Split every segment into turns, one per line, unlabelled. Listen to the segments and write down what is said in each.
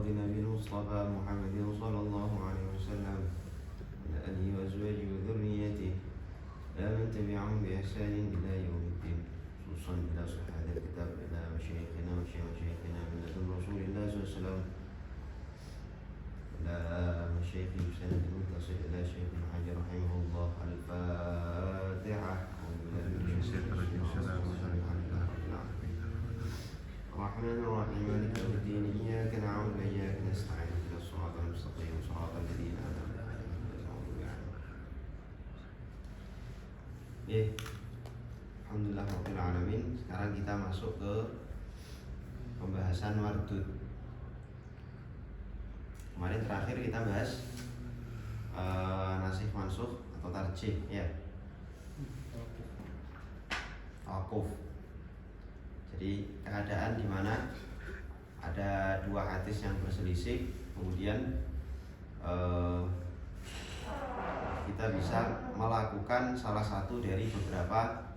بمرض نبي المصطفى محمد صلى الله عليه وسلم وعلى آله وأزواجه وذريته لا من تبعهم بإحسان إلى يوم الدين خصوصا إلى صحابة الكتاب إلى مشايخنا ومشايخنا من لدن رسول الله صلى الله عليه وسلم إلى مشايخ سند المتصل إلى شيخ ابن حجر رحمه الله. الفاتحة. الرحمن الرحيم مالك يوم الدين إياك نعبد وإياك نستعين اهدنا الصراط المستقيم صراط الذين أنعمت عليهم غير المغضوب عليهم. Alhamdulillah Rabbil Alamin. Sekarang kita masuk ke pembahasan mardud. Kemarin terakhir kita bahas nasih mansukh atau tarjih ya. Tawakuf. Jadi keadaan di mana ada dua hadis yang berselisih, kemudian kita bisa melakukan salah satu dari beberapa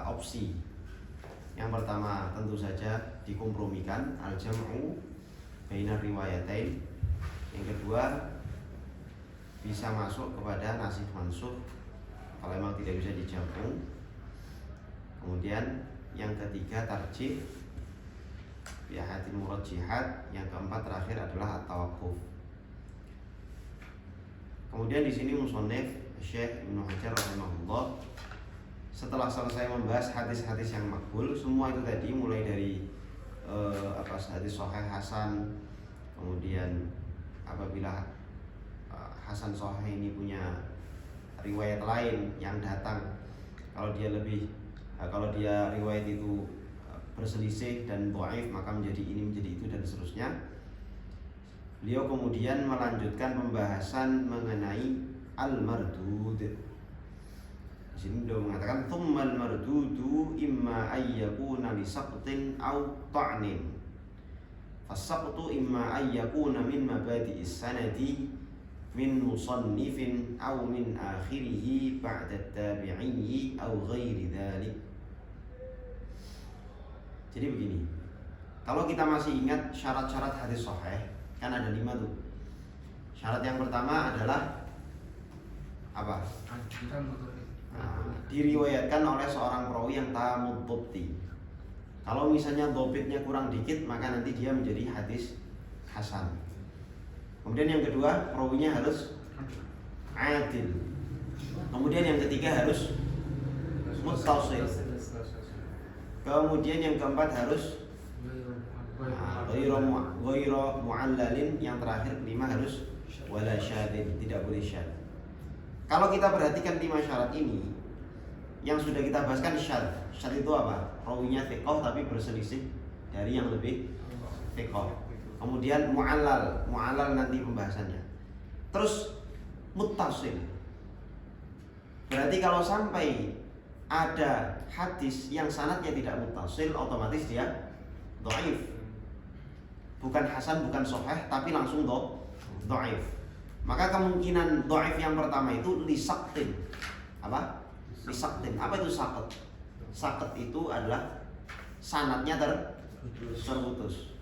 opsi. Yang pertama tentu saja dikompromikan, al-jam'u bainar riwayatain. Yang kedua bisa masuk kepada nasih mansukh kalau memang tidak bisa dijampung. Kemudian yang ketiga tarjih, bihatil murajjihat. Yang keempat terakhir adalah at-tawaqquf. Kemudian di sini musannif Syekh Ibnu Hajar rahimahullah setelah selesai membahas hadis-hadis yang makbul, semua itu tadi mulai dari hadis sahih hasan, kemudian apabila hasan sahih ini punya riwayat lain yang datang, kalau dia riwayat itu berselisih dan dhaif, maka menjadi ini menjadi itu dan seterusnya. Beliau kemudian melanjutkan pembahasan mengenai al-mardud. Di sini beliau mengatakan tsummal mardudu imma ayyakuna li saqtin aw ta'nin. Fas-saqtu imma ayyakuna min mabadi'is sanadi min musannifin aw min akhirih ba'da at-tabi'i aw ghairi dzalik. Jadi begini, kalau kita masih ingat syarat-syarat hadis sahih, kan ada 5 tuh. Syarat yang pertama adalah apa? Diriwayatkan oleh seorang perawi yang tamud dhabti. Kalau misalnya dhabitnya kurang dikit, maka nanti dia menjadi hadis hasan. Kemudian yang kedua, perawinya harus adil. Kemudian yang ketiga harus muttasil. Kemudian yang keempat harus ghairu mu'allalin. Yang terakhir kelima harus wala syadin, tidak boleh syad. Kalau kita perhatikan 5 syarat ini, yang sudah kita bahaskan syad. Syad itu apa? Rawinya thiqah tapi berselisih dari yang lebih thiqah. Kemudian mu'allal nanti pembahasannya. Terus muttasil. Berarti kalau sampai ada hadis yang sanadnya tidak muttasil, otomatis dia dhaif. Bukan hasan, bukan sahih, tapi langsung dhaif. Maka kemungkinan dhaif yang pertama itu lisaqtin. Apa? Lisaqtin. Apa itu saqat? Saqat itu adalah sanadnya terputus.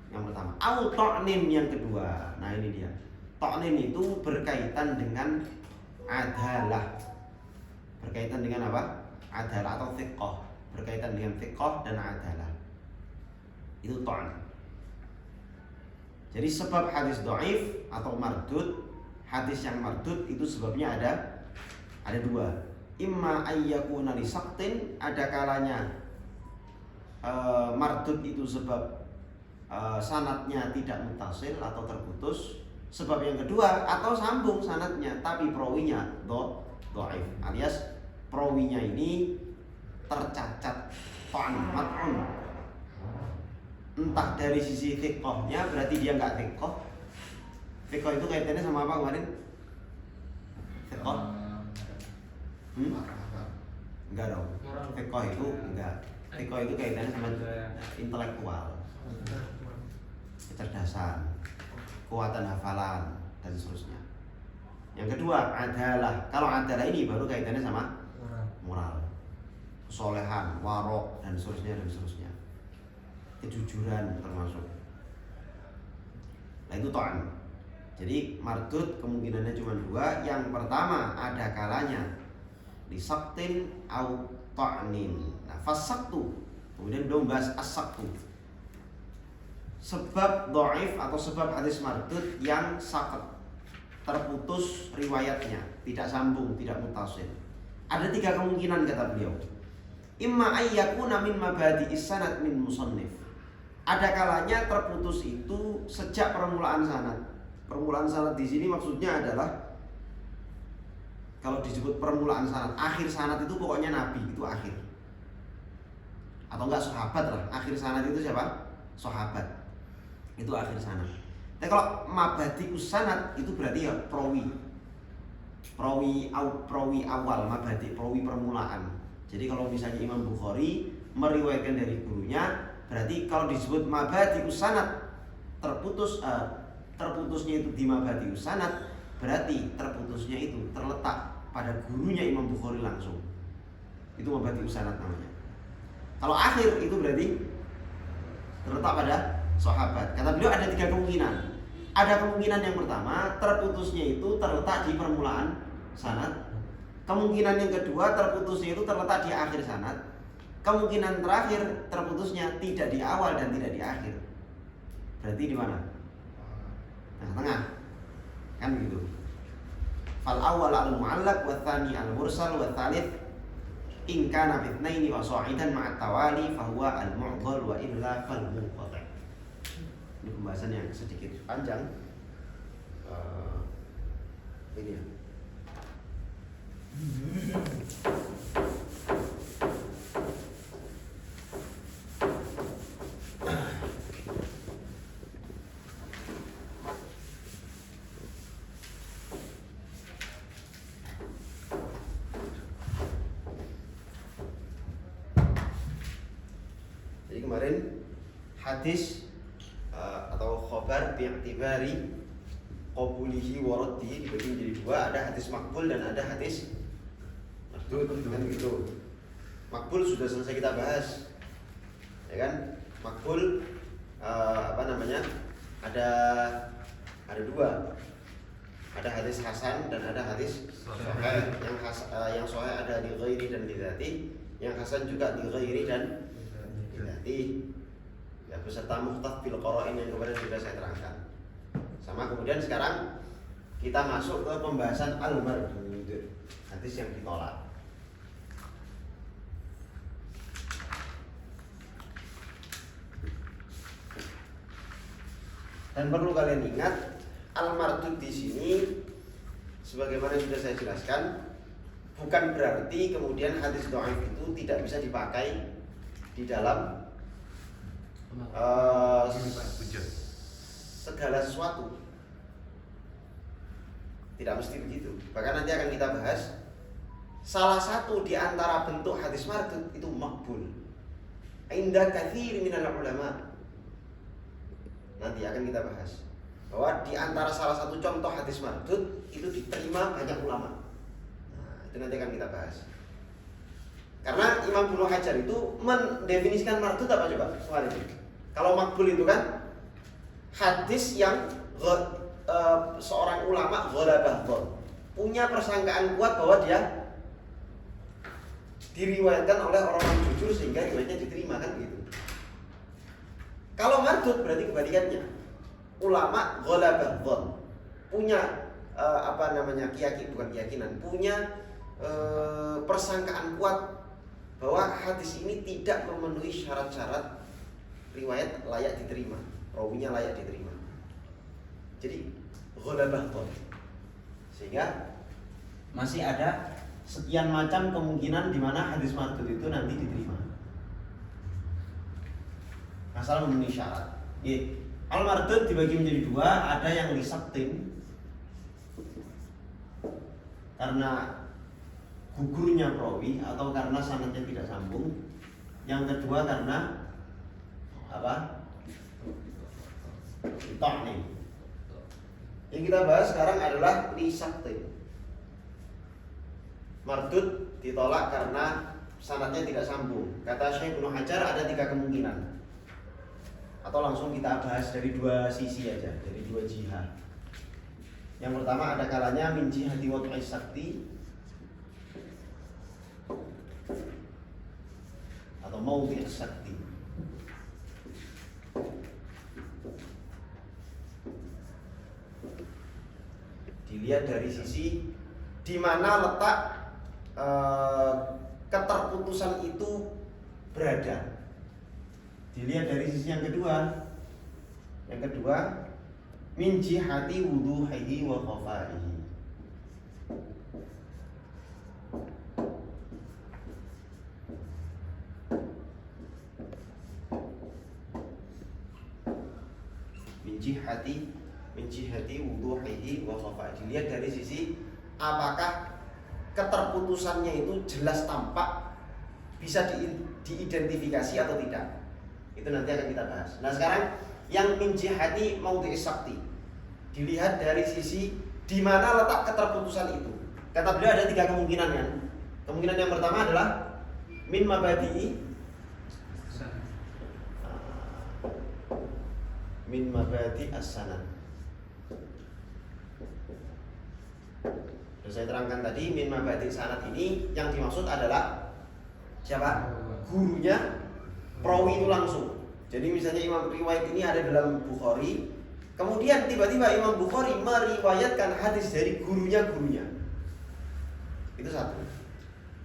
Yang pertama. Au ta'nin yang kedua. Nah ini dia. Ta'nin itu berkaitan dengan adalah. Berkaitan dengan apa? Adalah atau thiqah. Berkaitan dengan thiqah dan adalah. Itu ta'n. Jadi sebab hadis dhaif atau mardud, hadis yang mardud itu sebabnya ada 2. Imma ayyakuna li saqtin, ada kalanya mardud itu sebab sanadnya tidak muttasil atau terputus. Sebab yang kedua, atau sambung sanadnya tapi perawinya dhaif, alias perawinya ini tercacat mat'un. Entah dari sisi thiqahnya, berarti dia enggak thiqah. Thiqah itu kaitannya sama apa kemarin? Thiqah? Enggak dong. Thiqah itu enggak. Thiqah itu kaitannya sama intelektual, kecerdasan, kekuatan hafalan dan seterusnya. Yang kedua adalah, kalau adalah ini baru kaitannya sama moral, kesolehan, warok dan seterusnya dan seterusnya. kejujuran termasuk. Nah itu ta'an. Jadi mardud kemungkinannya cuma dua. Yang pertama ada kalanya disaktin au ta'nin. Nah fasaktu, kemudian beliau membahas as-saktu, sebab dhaif atau sebab hadis mardud yang sakat, terputus riwayatnya, tidak sambung, tidak mutasil. Ada tiga kemungkinan kata beliau. Imma ayyakuna min mabadi'is sanad min musannif. Ada kalanya terputus itu sejak permulaan sanad. Permulaan sanad di sini maksudnya adalah kalau disebut permulaan sanad, akhir sanad itu pokoknya nabi, itu akhir. Atau enggak sahabat lah. Akhir sanad itu siapa? Sahabat. Itu akhir sanad. Tapi kalau mabadi'us sanad itu berarti ya perawi. Perawi awal, mabadi, perawi permulaan. Jadi kalau misalnya Imam Bukhari meriwayatkan dari gurunya, berarti kalau disebut mabadi'us sanad, terputusnya itu di mabadi'us sanad, berarti terputusnya itu terletak pada gurunya Imam Bukhari langsung. Itu mabadi'us sanad namanya. Kalau akhir itu berarti terletak pada sahabat. Kata beliau ada tiga kemungkinan. Ada kemungkinan yang pertama, terputusnya itu terletak di permulaan sanad. Kemungkinan yang kedua, terputusnya itu terletak di akhir sanad. Kemungkinan terakhir, terputusnya tidak di awal dan tidak di akhir. Berarti di mana? Tengah-tengah. Kan begitu. Fal awal al-mu'allaq wa tsani al-mursal wa tsalits in kana bi itsnaini wa sha'idan ma'a tawali fa huwa al-mu'dhal wa illa fal munqati'. Ini pembahasan yang sedikit panjang. Ini ya. Jadi kemarin hadis atau khabar bi'tibari qabulihi wa raddihi dibagi menjadi dua, ada hadis makbul dan ada hadis mardud, kan gitu. Makbul sudah selesai kita bahas, ya kan? Makbul ada dua, ada hadis hasan dan ada hadis sahih. Yang sahih ada di ghairi dan di dzati, yang hasan juga di ghairi dan di dzati. Ya, beserta muhtaf bil qara'in yang kemarin sudah saya terangkan. Sama kemudian sekarang kita masuk ke pembahasan al-mardud, hadis yang ditolak. Dan perlu kalian ingat, al-mardud di sini sebagaimana sudah saya jelaskan, bukan berarti kemudian hadis dhaif itu tidak bisa dipakai di dalam segala sesuatu. Tidak mesti begitu. Bahkan nanti akan kita bahas salah satu di antara bentuk hadis mardud itu makbul inda katsir minal ulama. Nanti akan kita bahas bahwa di antara salah satu contoh hadis mardud itu diterima banyak ulama. Nah, itu nanti akan kita bahas. Karena Imam Ibnu Hajar itu mendefinisikan mardud apa coba? Soal ini. Kalau makbul itu kan hadis yang seorang ulama ghalabah punya persangkaan kuat bahwa dia diriwayatkan oleh orang jujur sehingga riwayatnya diterima, kan gitu. Kalau mardud berarti kebalikannya. Ulama ghalabah punya keyakinan, punya persangkaan kuat bahwa hadis ini tidak memenuhi syarat-syarat riwayat layak diterima, rawinya layak diterima. Jadi ghalabah dhon. Sehingga masih ada sekian macam kemungkinan di mana hadis mardud itu nanti diterima. Asal memenuhi syarat. Al-mardud dibagi menjadi dua, ada yang lisabtin karena gugurnya perawi atau karena sanadnya tidak sambung. Yang kedua karena apa? Ta'nin. Yang kita bahas sekarang adalah lisabtin. Mardud ditolak karena sanadnya tidak sambung. Kata Syekh Ibnu Hajar ada tiga kemungkinan. atau langsung kita bahas dari dua sisi aja, dari dua jihad. Yang pertama ada kalanya min jihati wad'i sakti atau maudhi' sakti. Dilihat dari sisi di mana letak keterputusan itu berada. Dilihat dari sisi yang kedua. Yang kedua, min jihati wuduhihi wa khafaihi. Min jihati wuduhihi wa khafaihi. Dilihat dari sisi apakah keterputusannya itu jelas tampak, bisa diidentifikasi atau tidak. Itu nanti akan kita bahas. Nah sekarang yang min jihati maudhi'is sakti, dilihat dari sisi di mana letak keterputusan itu. Kata beliau ada 3 kemungkinan ya. Kemungkinan yang pertama adalah min mabadi'i min mabadi as-sanad. Sudah saya terangkan tadi, min mabadi sanad ini yang dimaksud adalah siapa? Gurunya, perawi itu langsung. Jadi misalnya Imam riwayat ini ada dalam Bukhari, kemudian tiba-tiba Imam Bukhari meriwayatkan hadis dari gurunya. Itu satu.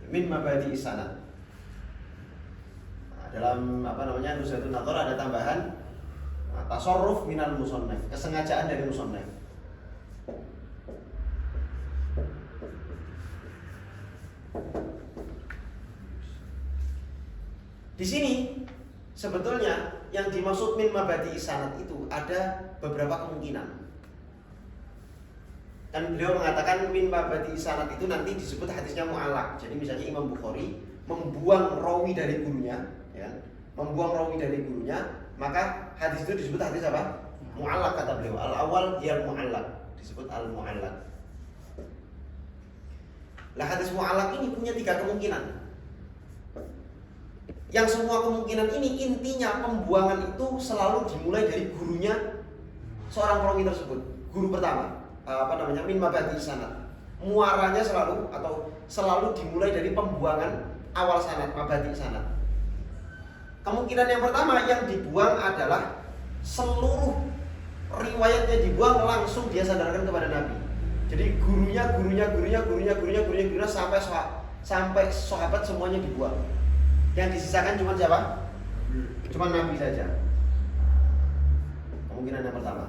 Min mabadi sanad. Nah, dalam Nuzhatun Nadhar ada tambahan tasarruf minal musannaf, kesengajaan dari musannaf. Di sini sebetulnya yang dimaksud min mabadi sanad itu ada beberapa kemungkinan. Dan beliau mengatakan min mabadi sanad itu nanti disebut hadisnya mu'allaq. Jadi misalnya Imam Bukhari membuang rawi dari gurunya, ya, maka hadis itu disebut hadis apa? Mu'allaq kata beliau. Al-awwal hiyal mu'allaq, disebut al-mu'allaq. Lah hadis mu'allaq ini punya 3 kemungkinan. Yang semua kemungkinan ini intinya pembuangan itu selalu dimulai dari gurunya seorang perawi tersebut. Guru pertama, min mabadi sanad. Muaranya selalu dimulai dari pembuangan awal sanad, mabadi sanad. Kemungkinan yang pertama yang dibuang adalah seluruh riwayatnya dibuang langsung dia sandarkan kepada Nabi. Jadi gurunya sampai sahabat semuanya dibuang. Yang disisakan cuma siapa? Cuma Nabi saja. Kemungkinan yang pertama.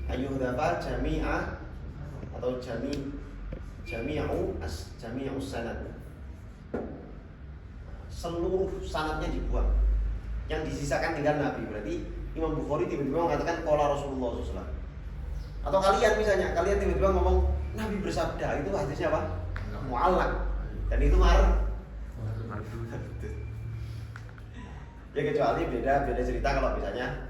Ayyuhdhafa jami'ah atau jami'us sanad. Seluruh sanadnya dibuang. Yang disisakan tinggal Nabi. Berarti Imam Bukhari tiba-tiba mengatakan qala Rasulullah SAW. Atau kalian tiba-tiba ngomong Nabi bersabda, itu hadisnya apa? Mu'allaq. Dan itu ya kecuali beda cerita kalau misalnya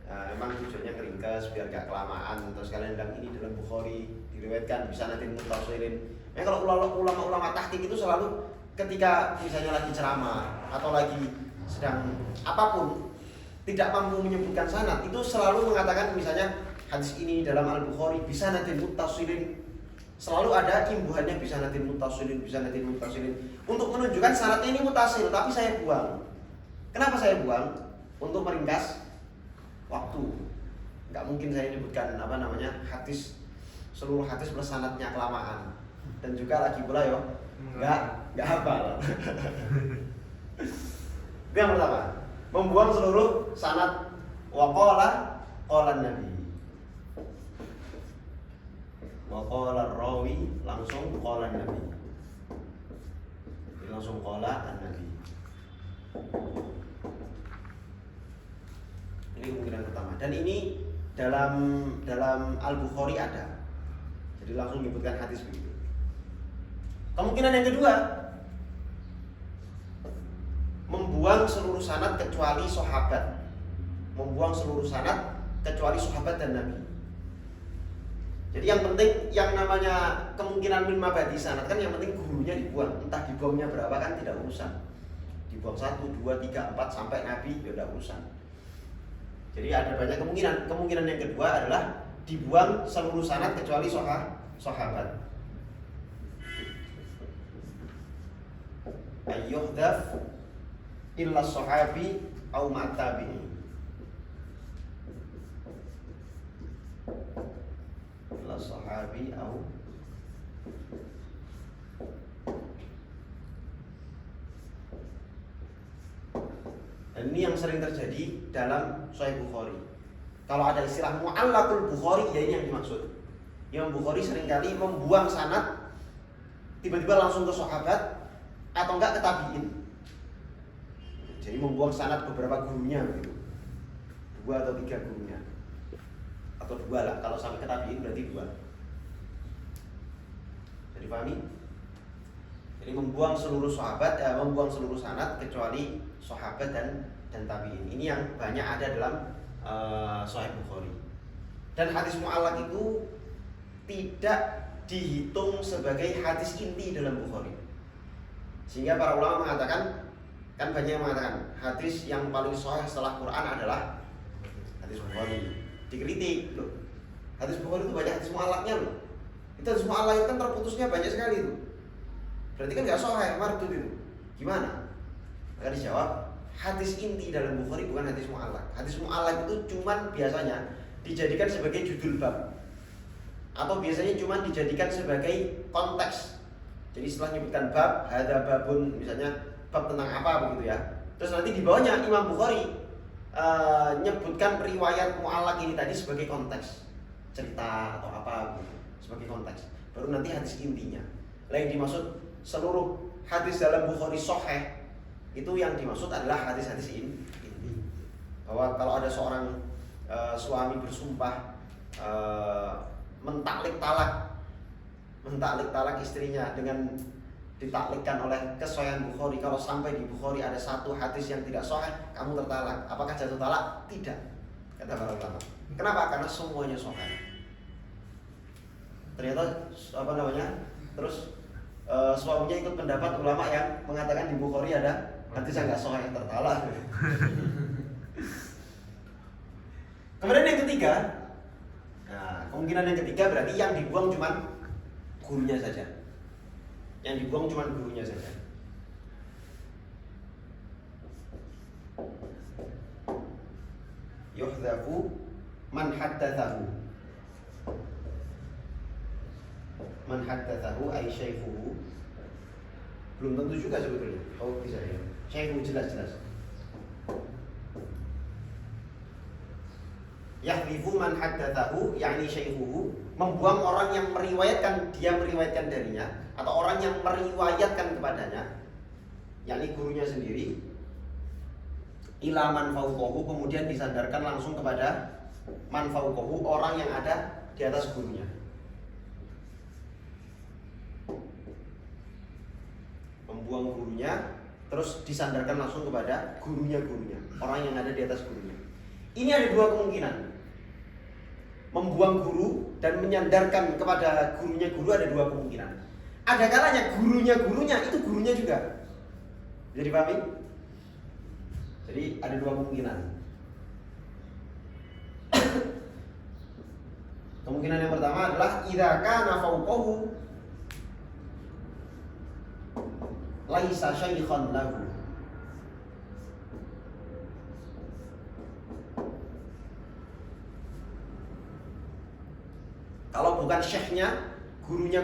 memang tujuannya keringkas biar gak kelamaan, terus kalian bilang ini dalam Bukhari diriwayatkan bisa nanti mutasilin. Kalau ulama tahqiq itu selalu ketika misalnya lagi ceramah atau lagi sedang apapun tidak mampu menyebutkan sanad, itu selalu mengatakan misalnya hadis ini dalam Al-Bukhari bisa nanti mutasilin. Selalu ada imbuhannya bisa nanti mutasilin untuk menunjukkan sanadnya ini mutasil, tapi saya buang. Kenapa saya buang? Untuk meringkas waktu. Nggak mungkin saya menyebutkan seluruh hadis plus sanadnya kelamaan. Dan juga lagi pula nggak hafal. Itu yang pertama, membuang seluruh sanad qala Nabi. Wa qala rawi langsung qala Nabi. Langsung qala Nabi. Ini kemungkinan pertama. Dan ini dalam Al-Bukhari ada. Jadi langsung menyebutkan hadis begitu. Kemungkinan yang kedua, membuang seluruh sanad kecuali sahabat. Dan Nabi. Jadi yang penting yang namanya kemungkinan min mabadi sanad kan yang penting gurunya dibuang. Entah dibuangnya berapa kan tidak urusan. Dibuang 1, 2, 3, 4 sampai Nabi ya udah urusan. Jadi ada banyak kemungkinan. Kemungkinan yang kedua adalah dibuang seluruh sanad kecuali sahabat. Ayyuhdaf illa sahabi au ma'tabi'i. Illa sahabi au. Dan ini yang sering terjadi dalam Sahih Bukhari. Kalau ada istilah mu'allaqul Bukhari, ya ini yang dimaksud. Imam Bukhari seringkali membuang sanad tiba-tiba langsung ke sahabat atau enggak ke tabi'in. Jadi membuang sanad beberapa gurunya gitu. 2 atau 3 gurunya. Atau 2 lah, kalau sampai ke tabi'in berarti 2. Jadi pahami? Jadi membuang seluruh sahabat, membuang seluruh sanad kecuali sahabat dan tabi'in. Ini yang banyak ada dalam Sahih Bukhari. Dan hadis mu'allaq itu tidak dihitung sebagai hadis inti dalam Bukhari. Sehingga para ulama mengatakan, kan banyak yang mengatakan hadis yang paling sahih setelah Quran adalah hadis Bukhari. Dikritik loh. Hadis Bukhari itu banyak hadis mu'allaqnya loh. Itu hadis mu'allaq itu kan terputusnya banyak sekali itu. Berarti kan nggak sahih, mardud itu. Gimana? Maka dijawab, hadis inti dalam Bukhari bukan hadis mu'allaq. Hadis mu'allaq itu cuman biasanya dijadikan sebagai judul bab, atau biasanya cuman dijadikan sebagai konteks. Jadi setelah menyebutkan bab, hadza babun, misalnya bab tentang apa begitu ya. Terus nanti di bawahnya Imam Bukhari nyebutkan riwayat mu'allaq ini tadi sebagai konteks, cerita atau apa gitu, sebagai konteks. Baru nanti hadis intinya. Lain dimaksud seluruh hadis dalam Bukhari sahih, itu yang dimaksud adalah hadis-hadis inti. Bahwa kalau ada seorang suami bersumpah mentaklik talak istrinya dengan ditaklikkan oleh kesahihan Bukhari, kalau sampai di Bukhari ada satu hadis yang tidak sahih, kamu tertalak. Apakah jatuh talak? Tidak, kata para ulama. Kenapa? Karena semuanya sahih. Ternyata terus suaminya ikut pendapat ulama yang mengatakan di Bukhari ada hadis yang nggak sahih, yang tertalak. Kemudian yang ketiga, nah kemungkinan yang ketiga berarti yang dibuang cuma gurunya saja. Yang dibuang cuma gurunya saja. Yuhdhafu man haddathahu. Man haddathahu ay syaikhuhu. Belum tentu juga sebetulnya. Oh bisa ya. Syaikhu jelas-jelas. Yahdhifu man haddathahu, yakni syaikhuhu, membuang orang yang meriwayatkan, dia meriwayatkan darinya, atau orang yang meriwayatkan kepadanya, yakni gurunya sendiri, ila man fawqahu, kemudian disandarkan langsung kepada man fawqahu, orang yang ada di atas gurunya. Membuang gurunya terus disandarkan langsung kepada gurunya, orang yang ada di atas gurunya. Ini ada dua kemungkinan. Membuang guru dan menyandarkan kepada gurunya guru ada dua kemungkinan. Ada kalanya gurunya itu gurunya juga. Jadi pahami? Jadi ada dua kemungkinan. Kemungkinan yang pertama adalah idza kana fawqahu laisa syaikhan lahu. Kalau bukan syekhnya, gurunya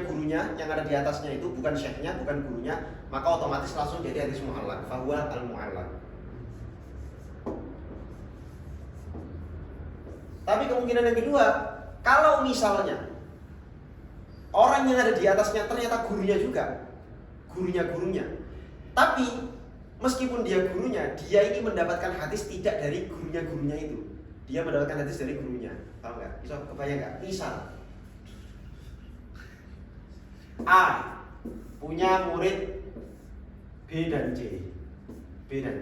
yang ada di atasnya itu bukan syekhnya, bukan gurunya, maka otomatis langsung jadi hadis mu'allaq, fahuwa al-mu'allaq. Tapi kemungkinan yang kedua, kalau misalnya orang yang ada di atasnya ternyata gurunya juga, gurunya, tapi meskipun dia gurunya, dia ini mendapatkan hadis tidak dari gurunya itu, dia mendapatkan hadis dari gurunya, tahu nggak? Bisa kebayang nggak? Misal A punya murid B dan C. Punya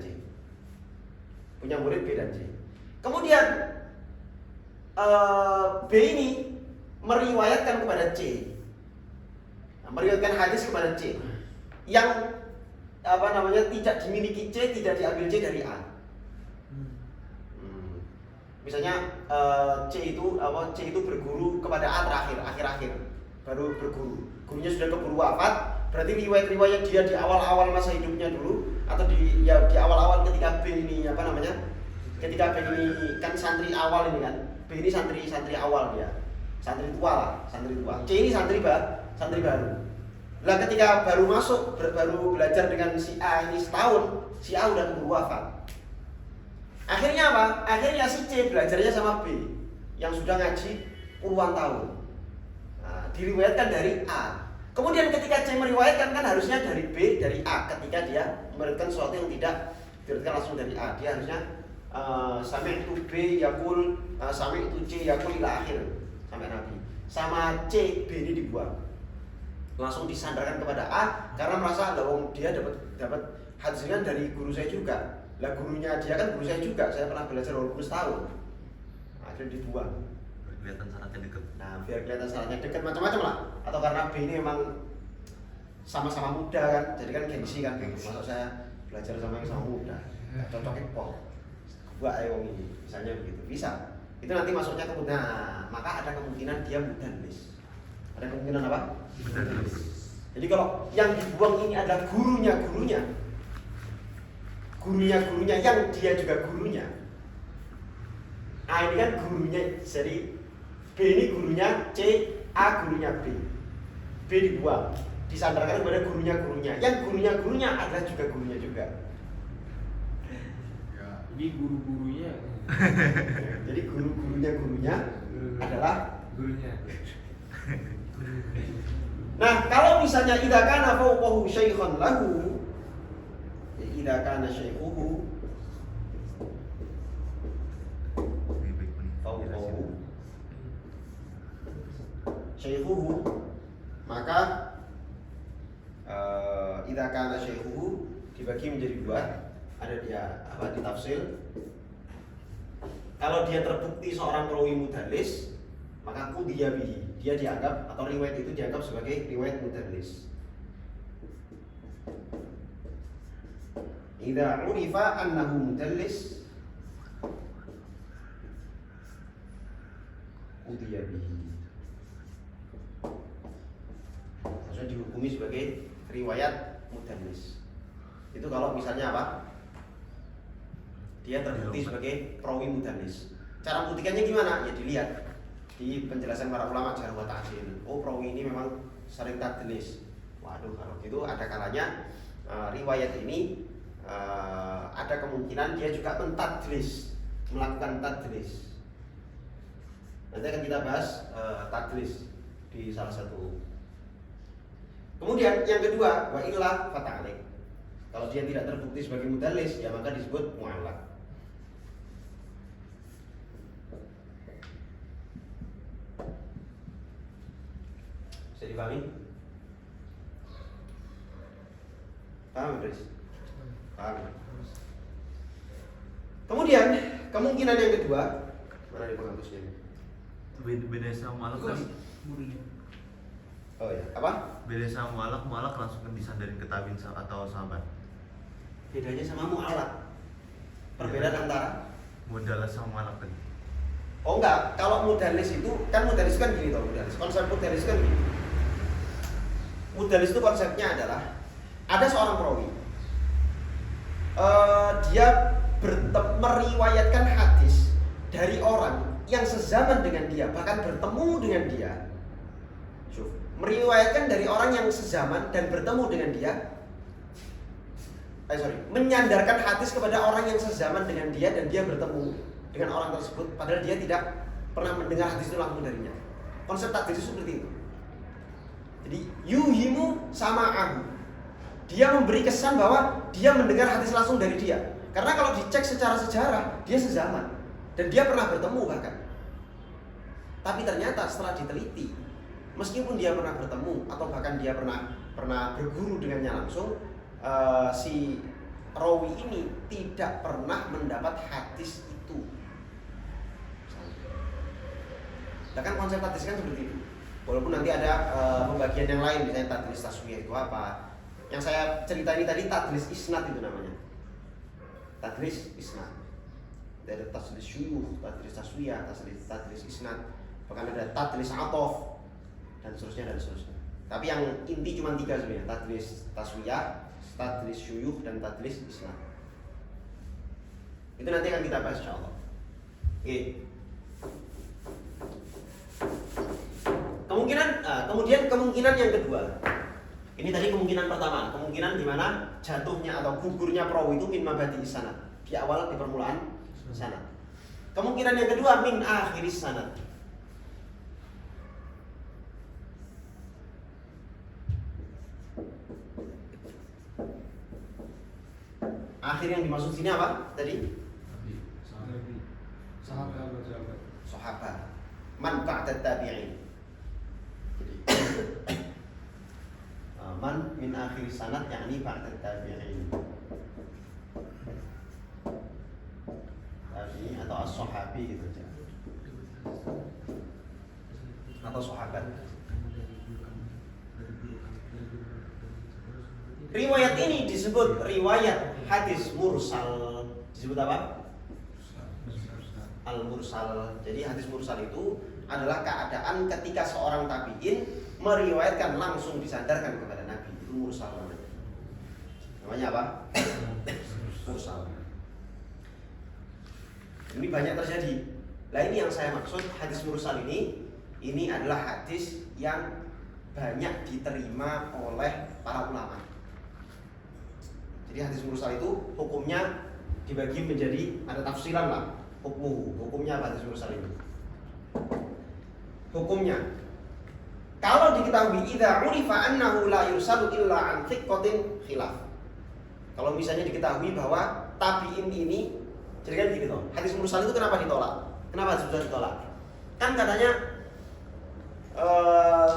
murid B dan C. Kemudian B ini meriwayatkan kepada C. Meriwayatkan hadis kepada C. Yang tidak dimiliki C, tidak diambil C dari A. Misalnya C itu berguru kepada A akhir-akhir baru berguru. Gurunya sudah keburu wafat, berarti riwayat dia di awal-awal masa hidupnya dulu atau di awal-awal ketika B ini ketika B ini kan santri awal ini kan. B ini santri awal dia. Santri tua. C ini santri baru. Lah ketika baru belajar dengan si A ini setahun, si A udah keburu wafat. Akhirnya apa? Akhirnya si C belajarnya sama B yang sudah ngaji puluhan tahun. Nah, diriwayatkan dari A. Kemudian ketika C meriwayatkan kan harusnya dari B, dari A. Ketika dia meriwayatkan sesuatu yang tidak diriwayatkan langsung dari A, dia harusnya sami'tu B yaqul, sami'tu C yaqul ila akhir sampai Nabi. Sama C, B ini dibuang. Langsung disandarkan kepada A karena merasa dia dapat hadisnya dari guru saya juga. Lah gurunya dia kan guru saya juga, saya pernah belajar walaupun setahun. Akhirnya dibuang.
Biar kelihatan syaratnya dekat.
Nah, biar kelihatan syaratnya dekat macam-macam lah. Atau karena B ini memang sama-sama muda kan, jadi kan gengsi kan. Masuk saya belajar sama yang sama muda, cocoknya kok. Gua ayo ini, misalnya begitu. Bisa. Itu nanti masuknya ke muda. Nah, maka ada kemungkinan dia mudallis. Ada kemungkinan apa?
Mudallis.
Jadi kalau yang dibuang ini adalah gurunya yang dia juga gurunya. A ini kan gurunya, jadi B ini gurunya C, A gurunya B. B dibuang, disandarkan kepada gurunya. Yang gurunya adalah juga gurunya juga.
Ya, ini guru-gurunya.
Jadi gurunya adalah
gurunya.
Nah, kalau misalnya idza kana fawqahu syaikhan lahu, idza kana syaikhuhu fawqahu syaikhuhu, maka idza kana syaikhuhu dibagi menjadi dua. Ada di tafsir. Kalau dia terbukti seorang perawi mudallis, maka qudiya bihi, dia dianggap atau riwayat itu dianggap sebagai riwayat mudallis. Idza urifa annahu mudallis qudiya bihi, maksudnya dihukumi sebagai riwayat mudallis. Itu kalau misalnya apa? Dia terbukti sebagai perawi mudallis. Cara membuktikannya gimana? Ya dilihat di penjelasan para ulama jarh wa ta'dil. Oh, perawi ini memang sering tadlis. Waduh, kalau gitu ada kalanya riwayat ini ada kemungkinan dia juga melakukan tadlis. Nanti akan kita bahas tadlis di salah satu. Kemudian yang kedua, wa illa fata'alik. Kalau dia tidak terbukti sebagai mudallis, ya maka disebut mu'allaq. Bisa dipahami? Paham, Chris? Paham. Kemudian kemungkinan yang kedua, mana di penghapusnya ini?
Beda sama mu'allaq kan?
Oh ya, apa?
Beda sama mu'allaq langsung kan disandarin ke tabi'in atau sahabat.
Bedanya sama mu'allaq. Perbedaan antara
Mudallis sama mu'allaq kan.
Oh enggak, kalau mudallis itu kan gini toh, mudallis. Konsep mudallis kan gini. Mudallis itu konsepnya adalah ada seorang perawi. Dia meriwayatkan hadis dari orang yang sezaman dengan dia, bahkan bertemu dengan dia. Meriwayatkan dari orang yang sezaman dan bertemu dengan dia. Menyandarkan hadis kepada orang yang sezaman dengan dia dan dia bertemu dengan orang tersebut, padahal dia tidak pernah mendengar hadis itu langsung darinya. Konsep tadlis itu seperti itu. Jadi yuhimu sama'ahu, dia memberi kesan bahwa dia mendengar hadis langsung dari dia. Karena kalau dicek secara sejarah, dia sezaman dan dia pernah bertemu bahkan. Tapi ternyata setelah diteliti, meskipun dia pernah bertemu atau bahkan dia pernah berguru dengannya langsung, si rawi ini tidak pernah mendapat hadis itu. Nah kan konsep tadlis kan seperti itu. Walaupun nanti ada pembagian yang lain, misalnya tadlis taswiyah itu apa, Yang saya cerita ini tadi tadlis isnad itu namanya. Tadlis isnad. Ada tadlis syuyukh, tadlis taswiyah, tadlis isnad, bahkan ada tadlis atof dan seterusnya dan seterusnya. Tapi yang inti cuma 3 sebenarnya, tadlis taswiyah, tadlis syuyukh dan tadlis isnad. Itu nanti akan kita bahas insyaallah. Oke. Kemudian kemungkinan yang kedua. Ini tadi kemungkinan pertama, kemungkinan di mana jatuhnya atau gugurnya perawi itu min mabadi sanad, di awal di permulaan sanad. Kemungkinan yang kedua min akhiris sanad. Akhir yang dimaksud sini apa tadi? Sahabat. Man ba'da tabi'in. Man min akhir sanad yakni ba'da tabi'in. Tabi'in atau as-sahabi gitu aja. Atau sahabat. Riwayat ini disebut riwayat hadis mursal. Disebut apa? Al-mursal. Jadi hadis mursal itu adalah keadaan ketika seorang tabi'in meriwayatkan langsung disandarkan kepada Nabi. Itu mursal namanya. Namanya apa? Mursal. Ini banyak terjadi. Nah ini yang saya maksud hadis mursal ini adalah hadis yang banyak diterima oleh para ulama. Jadi hadis mursal itu hukumnya dibagi menjadi ada tafsiran lah. Hukumnya apa hadis mursal ini? Hukumnya kalau diketahui idza urifa annahu la yursalu illa an thiqatin khilaf. Kalau misalnya diketahui bahwa tabi'in ini, jadi kan gini toh, hadis mursal itu kenapa ditolak? Kenapa hadis mursal ditolak? Kan katanya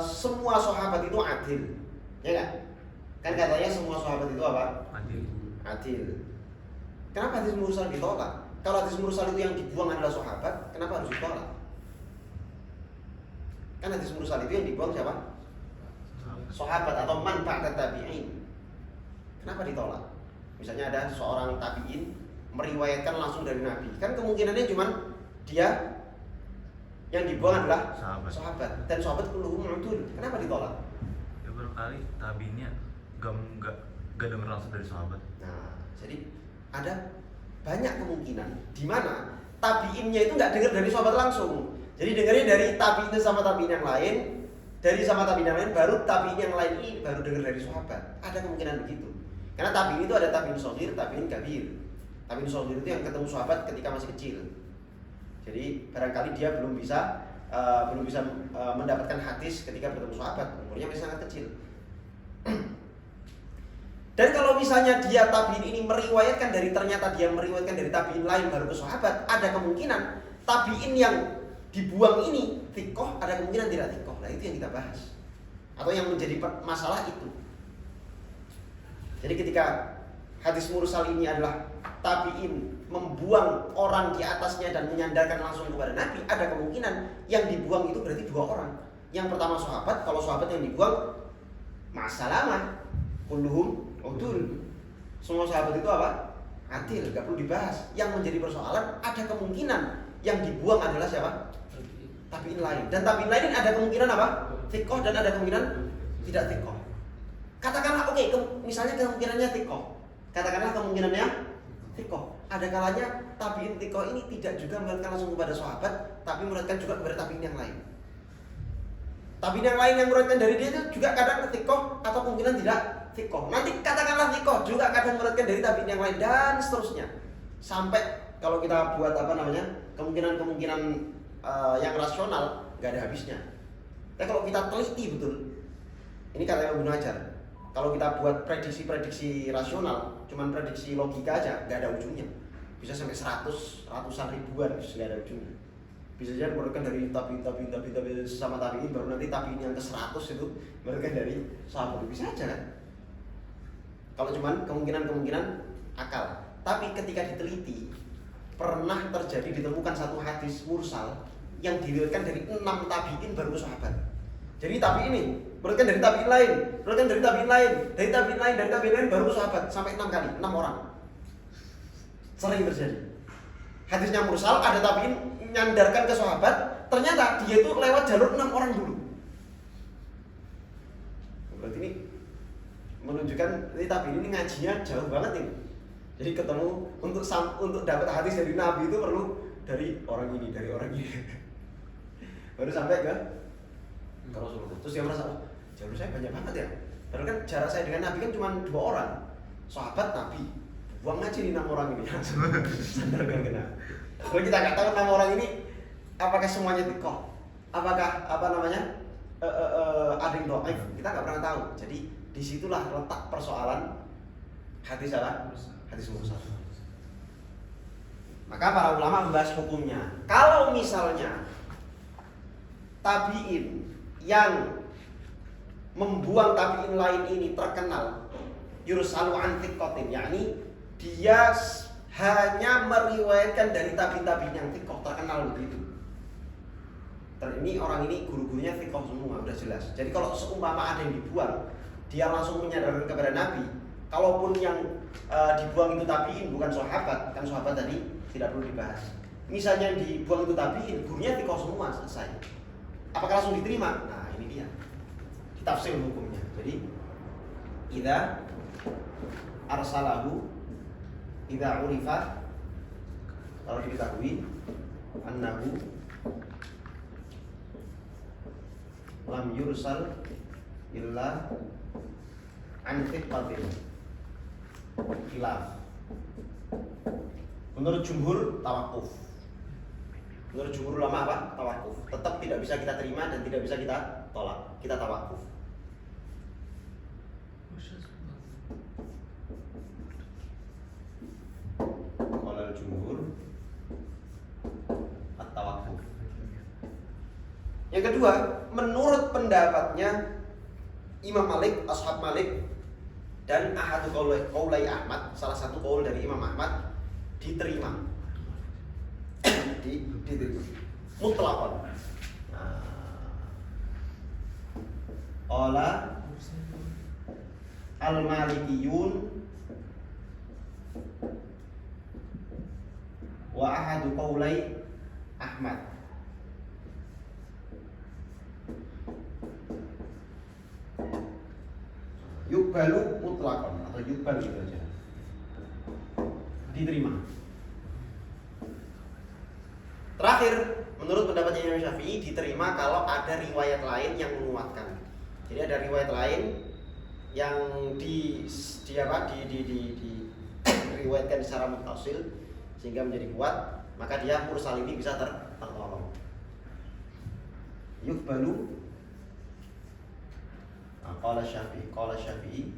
semua sahabat itu adil, ya kan? Kan katanya semua sahabat itu apa? Adil. Kenapa hadis mursal ditolak? Kalau hadis mursal itu yang dibuang adalah sahabat, kenapa harus ditolak? Kan hadis mursal itu yang dibuang siapa? Sahabat atau man ba'da tabi'in. Kenapa ditolak? Misalnya ada seorang tabi'in meriwayatkan langsung dari Nabi. Kan kemungkinannya cuma dia yang dibuang adalah sahabat. Dan sahabat kulluhum udul. Kenapa ditolak?
Ya barangkali tabi'innya gak dengar langsung dari sahabat.
Nah, jadi ada banyak kemungkinan di mana tabi'innya itu nggak dengar dari sahabat langsung. Jadi dengarnya dari tabi'in sama tabi'in yang lain, dari sama tabi'in yang lain, baru tabi'in yang lain ini baru dengar dari sahabat. Ada kemungkinan begitu. Karena tabi'in itu ada tabi'in shaghir, tabi'in kabir. Tabi'in shaghir itu yang ketemu sahabat ketika masih kecil. Jadi barangkali dia belum bisa mendapatkan hadis ketika bertemu sahabat, umurnya masih sangat kecil. Dan kalau misalnya dia tabi'in ini ternyata dia meriwayatkan dari tabi'in lain baru ke sahabat, ada kemungkinan tabi'in yang dibuang ini thiqah, ada kemungkinan tidak thiqah. Nah itu yang kita bahas. Atau yang menjadi masalah itu. Jadi ketika hadis mursal ini adalah tabi'in membuang orang di atasnya dan menyandarkan langsung kepada Nabi, ada kemungkinan yang dibuang itu berarti 2 orang. Yang pertama sahabat, kalau sahabat yang dibuang ma'asalamah, kulluhum udul. Semua sahabat itu apa? Adil, gak perlu dibahas. Yang menjadi persoalan ada kemungkinan yang dibuang adalah siapa? Tabi'in lain. Dan tabi'in lain ada kemungkinan apa? Thiqah dan ada kemungkinan tidak thiqah. Katakanlah misalnya kemungkinannya thiqah. Katakanlah kemungkinannya thiqah. Ada kalanya tabi'in thiqah ini tidak juga meriwayatkan langsung kepada sahabat, tapi meriwayatkan juga kepada tabi'in yang lain. Tabi'in yang lain yang meriwayatkan dari dia itu juga kadang thiqah atau kemungkinan tidak thiqah. Nanti katakanlah thiqah juga kadang meriwayatkan dari tabi'in yang lain dan seterusnya. Sampai kalau kita buat kemungkinan-kemungkinan yang rasional nggak ada habisnya. Tapi kalau kita teliti betul, ini kata Ibnu Hajar, kalau kita buat prediksi-prediksi rasional, cuman prediksi logika aja, nggak ada ujungnya. Bisa sampai ratusan ribuan, nggak ada ujungnya. Bisa saja meriwayatkan dari tabi'in sama tabi'in, baru nanti tabi'in yang ke-100 itu meriwayatkan dari sahabat. Bisa aja kan? Kalau cuman kemungkinan akal. Tapi ketika diteliti, pernah terjadi ditemukan satu hadis mursal yang diriwayatkan dari 6 tabi'in baru ke sahabat. Jadi tabi'in ini, berarti dari tabi'in lain, berarti dari tabi'in lain, dari tabi'in lain, dari tabi'in lain baru sahabat sampai 6 kali, 6 orang. Sering terjadi. Hadisnya mursal, ada tabi'in nyandarkan ke sahabat, ternyata dia itu lewat jalur 6 orang dulu. Berarti ini menunjukkan ini tabi'in ini ngajinya jauh banget ini. Jadi ketemu untuk dapat hadis dari Nabi itu perlu dari orang ini, dari orang ini. Baru sampai ke Rasulullah. Terus dia merasa, jalur saya banyak banget ya. Padahal kan jarak saya dengan Nabi kan cuma 2 orang. Sahabat Nabi. Buang aja nih 6 orang ini. Sandarkan ke Nabi. Kalau kita nggak tahu 6 orang ini apakah semuanya thiqah, apakah ada yang dhaif, kita nggak pernah tahu. Jadi disitulah letak persoalan hadis apa? Hadis mursal. Maka para ulama membahas hukumnya. Kalau misalnya tabi'in yang membuang tabi'in lain ini terkenal yursalu an thiqatin, yakni dia hanya meriwayatkan dari tabi'in yang thiqah, terkenal begitu. Ini orang ini guru-gurunya thiqah semua, udah jelas. Jadi kalau seumpama ada yang dibuang, dia langsung menyadarkan kepada Nabi. Kalaupun yang dibuang itu tabi'in bukan sahabat, kan sahabat tadi tidak perlu dibahas. Misalnya yang dibuang itu tabi'in, gurunya thiqah semua, selesai. Apakah langsung diterima? Nah, ini dia. Tafsir hukumnya. Jadi, idza arsalahu idza urifa, kalau diketahui annahu lam yursal illa an thiqatin khilaf. Menurut jumhur tawakuf. Menurut jumhur ulama apa? Tawakuf. Tetap tidak bisa kita terima dan tidak bisa kita tolak. Kita tawakuf. Qala jumhur at-tawakuf. Yang kedua, menurut pendapatnya Imam Malik, Ashab Malik, dan ahadu qaulai Ahmad, salah satu qaul dari Imam Ahmad, diterima. Diterima mutlaqan. Qala al-Malikiyun wa ahadu qaulai Ahmad. Yukbalu mutlaqan atau yukbal gitu aja. Diterima. Terakhir, menurut pendapatnya Imam Syafi'i, diterima kalau ada riwayat lain yang menguatkan. Jadi ada riwayat lain yang diriwayatkan secara muttasil sehingga menjadi kuat, maka dia mursal ini bisa tertolong. Yukbalu. Qala Syafi'i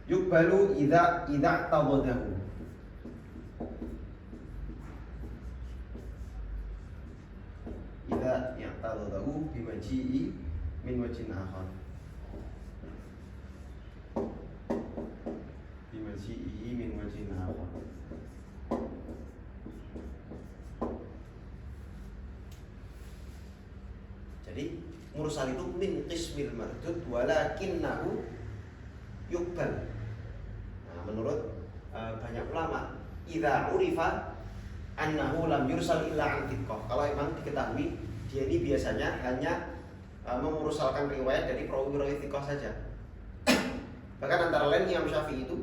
yukbalu idza tawadahu. Idza ya'tadahu bimaji'i min wajhin akhar. Bimaji'i min wajhin akhar. Jadi mursal itu min qismil mardud walakinnahu yukbal. Nah, menurut banyak ulama, idza urifa annahu lam yursal illa an thiqah. Kalau memang diketahui dia ini biasanya hanya memursalkan riwayat dari perawi-perawi thiqah saja. Bahkan antara lain Imam Syafi'i itu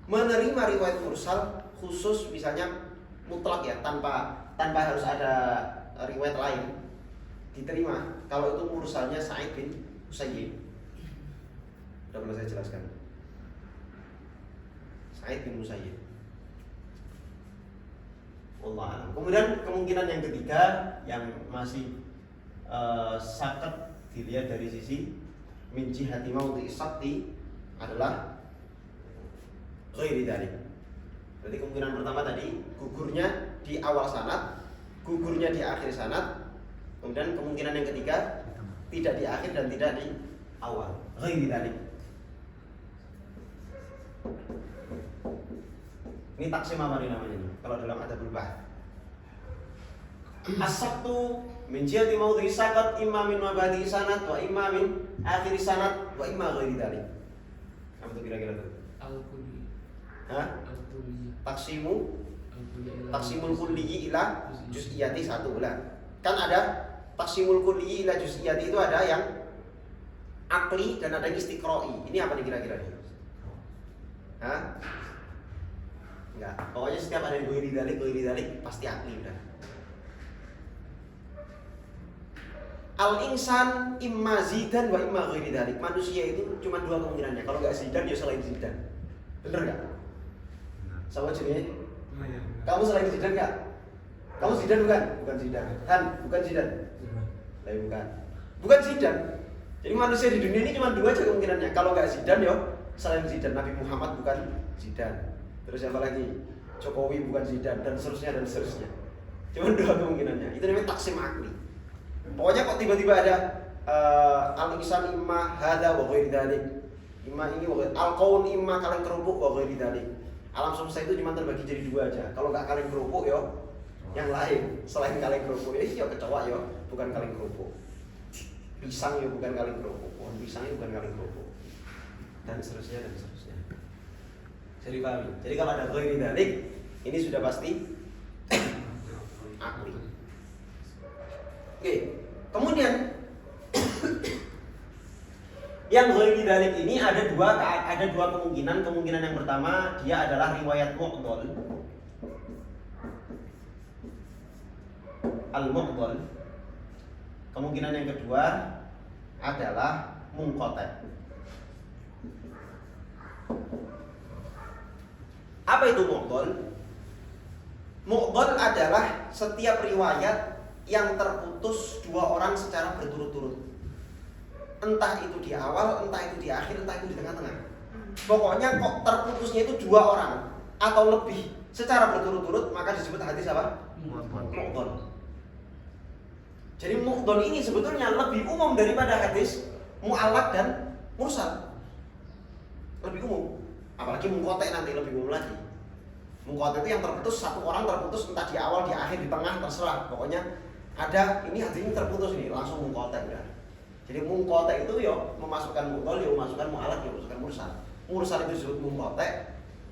menerima riwayat mursal khusus, misalnya mutlak ya, tanpa harus ada riwayat lain, diterima kalau itu mursalnya Sa'id bin Musayyib. Sudah pernah saya jelaskan. Sa'id bin Musayyib. Wallahu a'lam. Kemudian kemungkinan yang ketiga yang masih sakat dilihat dari sisi min jihati maudhi'i sakti adalah ghairi dzalik. Berarti kemungkinan pertama tadi gugurnya di awal sanad, gugurnya di akhir sanad. Kemudian kemungkinan yang ketiga tidak di akhir dan tidak di awal. Ghairi dzalik. Ini taksim apa nih namanya nih? Kalau dalam adabul bahth. As-sabtu min jihati mawdhi'i saqat imma min mabadi sanad wa imma min akhir sanad wa imma ghairi dzalik. Apa itu kira-kira tuh?
Al-kulli.
Hah?
Al-kulli.
Taksimul kulli ila juz'iyati satu lah. Kan ada taksimul kulli ila juz'iyati itu ada yang akli dan ada yang istiqra'i. Ini apa nih kira-kira nih? Hah? Enggak. Pokoknya setiap ada yang ghairi dzalik pasti akli udah. Al-insan imma zidan wa imma ghairi dzalik. Manusia itu cuma dua kemungkinannya. Kalau enggak zidan ya selain zidan. Bener enggak? Sama jenisnya. Kamu selain zidan enggak? Kamu zidan bukan? Bukan zidan. Han, bukan zidan. Lah bukan. Bukan zidan. Jadi manusia di dunia ini cuma dua aja kemungkinannya. Kalau enggak zidan ya selain zidan. Nabi Muhammad bukan zidan. Terus apa lagi? Jokowi bukan zidan dan seterusnya dan seterusnya. Cuma dua kemungkinannya. Itu namanya taksim akli. Pokoknya kok tiba-tiba ada al-insan imma hadza wa ghairi dzalik. Imma ini wa al-qaun imma kaleng kerupuk wa ghairi dzalik. Alam semesta itu cuma terbagi jadi dua aja. Kalau enggak kaleng kerupuk yo yang lain selain kaleng kerupuk. Ya yo kecoa yo bukan kaleng kerupuk. Pisang yo bukan kaleng kerupuk. Pohon pisangnya bukan kaleng kerupuk. Dan seterusnya dan seterusnya. Jadi paham. Jadi kalau ada ghairi dzalik ini sudah pasti akli. Oke. Kemudian yang ghairi dzalik ini ada dua kemungkinan. Kemungkinan yang pertama dia adalah riwayat mu'dhal. Al-mu'dhal. Kemungkinan yang kedua adalah munqati'. Apa itu mu'dhal? Mu'dhal adalah setiap riwayat yang terputus dua orang secara berturut-turut. Entah itu di awal, entah itu di akhir, entah itu di tengah-tengah. Pokoknya kok terputusnya itu dua orang atau lebih secara berturut-turut, maka disebut hadis apa? Mu'dhal. Jadi mu'dhal ini sebetulnya lebih umum daripada hadis mu'allaq dan mursal. Lebih umum. Apalagi munqati' nanti lebih umum lagi. Munqati' itu yang terputus satu orang terputus entah di awal, di akhir, di tengah, terserah. Pokoknya ada ini hadis ini terputus nih, langsung munqati' udah. Jadi munqati' itu yo memasukkan mu'dhal, yo memasukkan mu'allaq, yo memasukkan mursal. Mursal itu disebut munqati',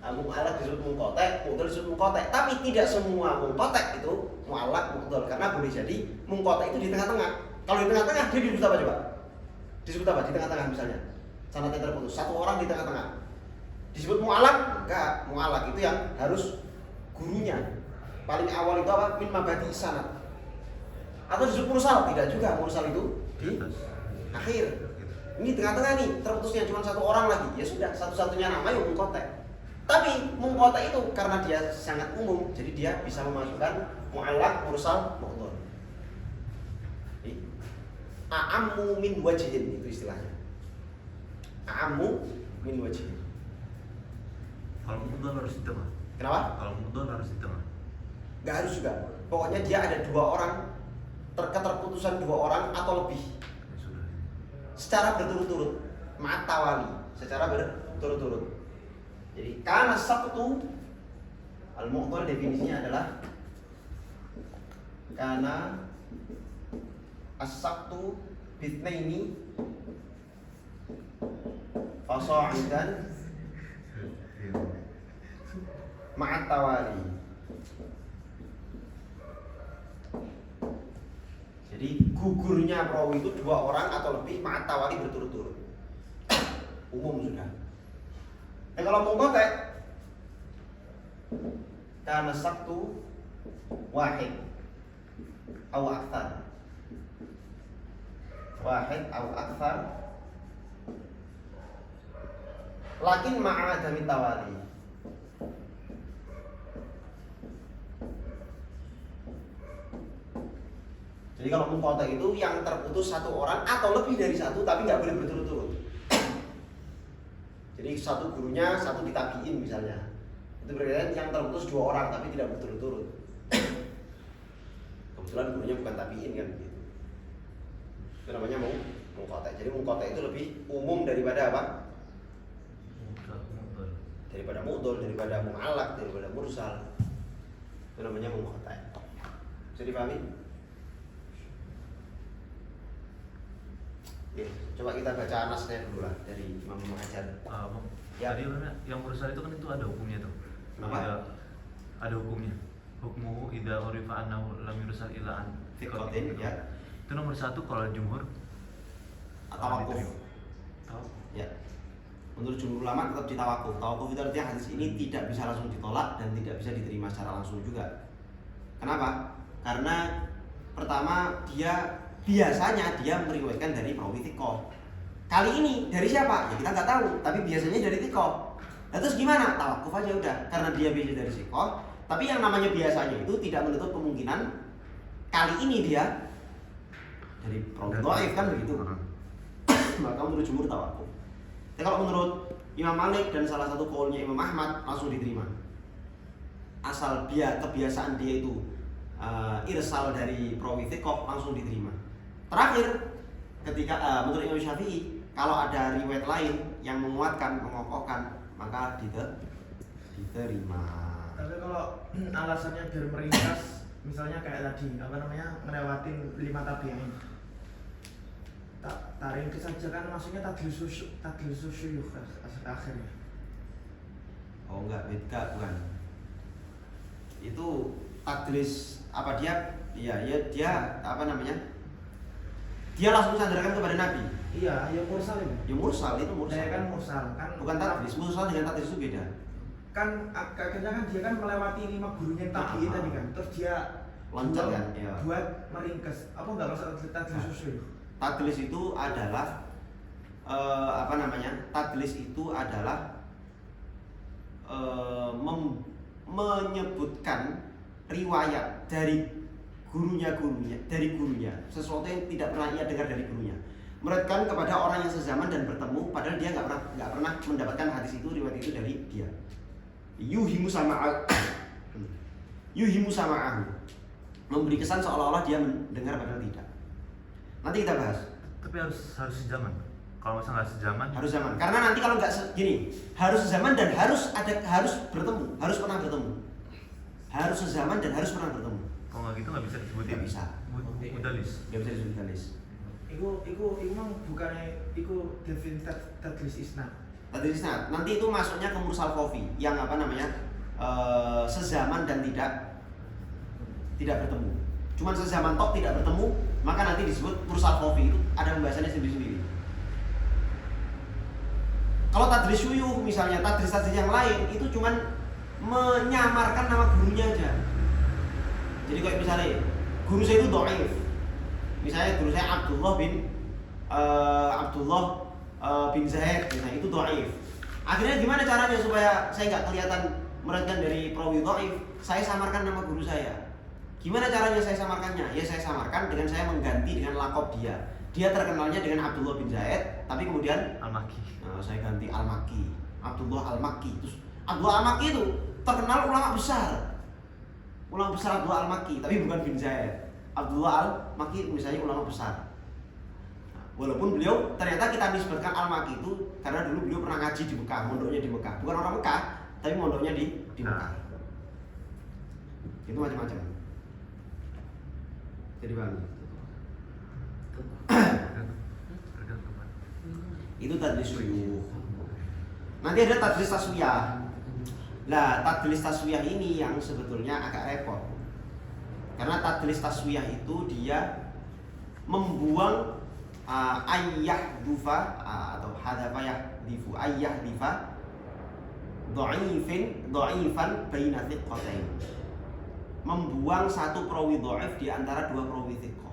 mu'allaq disebut munqati', mu'dhal disebut munqati'. Tapi tidak semua munqati' itu mu'allaq, mu'dhal karena boleh jadi munqati' itu di tengah-tengah. Kalau di tengah-tengah dia disebut apa coba? Disebut apa di tengah-tengah misalnya? Sanadnya terputus, satu orang di tengah-tengah. Disebut mu'allaq? Enggak, mu'allaq itu yang harus gurunya. Paling awal itu apa? Min mabadi sanad. Atau disebut mursal? Tidak juga, mursal itu di akhir. Ini tengah-tengah nih, terputusnya cuma satu orang lagi. Ya sudah, satu-satunya nama ya munqati'. Tapi munqati' itu karena dia sangat umum, jadi dia bisa memasukkan mu'allaq, mursal, mu'dhal. A'ammu min wajhin itu istilahnya. A'ammu min wajhin.
Kalau mu'dhal harus di tengah.
Kenapa?
Kalau mu'dhal harus di tengah.
Gak harus juga. Pokoknya dia ada dua orang, keterputusan dua orang atau lebih.
Ya sudah.
Secara berturut-turut, ma'tawali, secara berturut-turut. Jadi karena sabtu al-mu'dhal definisinya adalah karena as-sabtu bitsnaini fasa'idan ma'tawali. Jadi gugurnya perawi itu dua orang atau lebih ma'tawali berturut-turut. Umum sudah. Nah kalau munqati' karena sabtu wahid atau aktsar. Wahid atau aktsar. Lakin ma'adami tawali. Jadi kalau munqati' itu yang terputus satu orang atau lebih dari satu tapi nggak boleh berturut-turut. Jadi satu gurunya, satu ditabiin misalnya. Itu berarti yang terputus dua orang tapi tidak berturut-turut. Kebetulan gurunya bukan tabiin kan gitu. Itu namanya munqati'. Jadi munqati' itu lebih umum daripada apa?
Mu'dhal.
daripada mudhol, daripada mu'allaq, daripada mursal. Itu namanya munqati'. Bisa dipahami? Oke, coba kita baca nasnya dulu lah dari Imam Muhajar.
Bang,
Ya.
tadi mana yang mursal itu kan itu ada hukumnya tuh.
Kenapa?
Ada hukumnya. Hukmu idza urifa annahu lam yursal ila an
Thiqatin, ya.
Itu nomor 1 kalau jumhur
Tawakuf.
Tahu.
Ya. Menurut jumhur ulama tetap ditawakuf. Tawakuf itu artinya hadis ini tidak bisa langsung ditolak dan tidak bisa diterima secara langsung juga. Kenapa? Karena pertama biasanya dia meriwayatkan dari perawi thiqah. Kali ini dari siapa? Ya kita nggak tahu, tapi biasanya dari thiqah. Nah, terus gimana? Tawakuf aja udah, karena dia biasa dari thiqah. Tapi yang namanya biasanya itu tidak menutup kemungkinan kali ini dia dari perawi dhaif kan begitu. Maka menurut jumhur tawakuf. Tapi kalau menurut Imam Malik dan salah satu kaulnya Imam Ahmad langsung diterima. Asal kebiasaan dia itu irsal dari perawi thiqah langsung diterima. Terakhir, ketika menurut Imam Syafi'i kalau ada riwayat lain yang menguatkan, mengokohkan, maka diterima.
Tapi kalau alasannya biar meringkas, misalnya kayak tadi, ngelewatin 5 tabi'in. Tak ringkas saja kan, maksudnya tadlis syuyukh akhirnya.
Oh enggak, beda bukan. Itu tadlis apa dia? Dia apa namanya? Dia langsung sandarkan kepada Nabi.
Iya, ya mursal itu.
Ya mursal itu mursal.
Dia kan mursal kan.
Bukan tadlis, mursal dengan tadlis itu beda.
Kan akhirnya kan dia kan melewati 5 gurunya tabi'in tadi kan. Terus dia
loncat kan? Iya.
Buat meringkas. Apa enggak masalah tadlis syuyukh?
Tadlis itu adalah Tadlis itu adalah menyebutkan riwayat dari gurunya sesuatu yang tidak pernah ia dengar dari gurunya, meriwayatkan kepada orang yang sezaman dan bertemu padahal dia nggak pernah mendapatkan hadis itu, riwayat itu dari dia. Yuhimu sama'ahu, memberi kesan seolah-olah dia mendengar padahal tidak. Nanti kita bahas.
Tapi harus sejaman. Kalau misalnya nggak sejaman,
Harus zaman. Karena nanti kalau nggak gini, harus sezaman dan harus bertemu, harus pernah bertemu. Harus sezaman dan harus pernah bertemu.
kalau nggak gitu nggak bisa disebutin.
Nggak bisa.
Mudalis.
Nggak bisa disebut hadis.
Iku memang bukannya iku definisi tadlis isnad.
Tadlis isnad. Nanti itu masuknya ke mursal khafi yang sezaman dan tidak bertemu. Cuman sezaman tok tidak bertemu, maka nanti disebut mursal khafi. Itu ada pembahasannya sendiri-sendiri. Kalau tadlis syuyukh misalnya, tadlis yang lain itu cuman menyamarkan nama gurunya aja. Jadi kayak misalnya guru saya itu dhaif. Misalnya guru saya Abdullah bin Zaid, misalnya itu dhaif. Akhirnya gimana caranya supaya saya nggak kelihatan meriwayatkan dari perawi dhaif? Saya samarkan nama guru saya. Gimana caranya saya samarkannya? Ya saya samarkan dengan saya mengganti dengan lakob dia. Dia terkenalnya dengan Abdullah bin Zaid, tapi kemudian
Al-Makki.
saya ganti Al-Makki, Abdullah Al-Makki. Terus Abdullah Al-Makki itu terkenal ulama besar Abdullah Al-Makki, tapi bukan bin Zaid. Abdullah Al-Makki misalnya ulama besar. Walaupun beliau ternyata kita nisbatkan Al-Makki itu karena dulu beliau pernah ngaji di Mekah, mondoknya di Mekah. Bukan orang Mekah, tapi mondoknya di Mekah. Itu macam-macam. Jadi bang, itu tadlis syuyukh. Nanti ada tadlis taswiyah. Nah, tadlis taswiyah ini yang sebetulnya agak repot. Karena tadlis taswiyah itu dia membuang ayyah dufa atau hadafa yahdifu ayyah difa dhaifan baina thiqatain. Membuang satu perawi dhaif di antara dua perawi thiqah.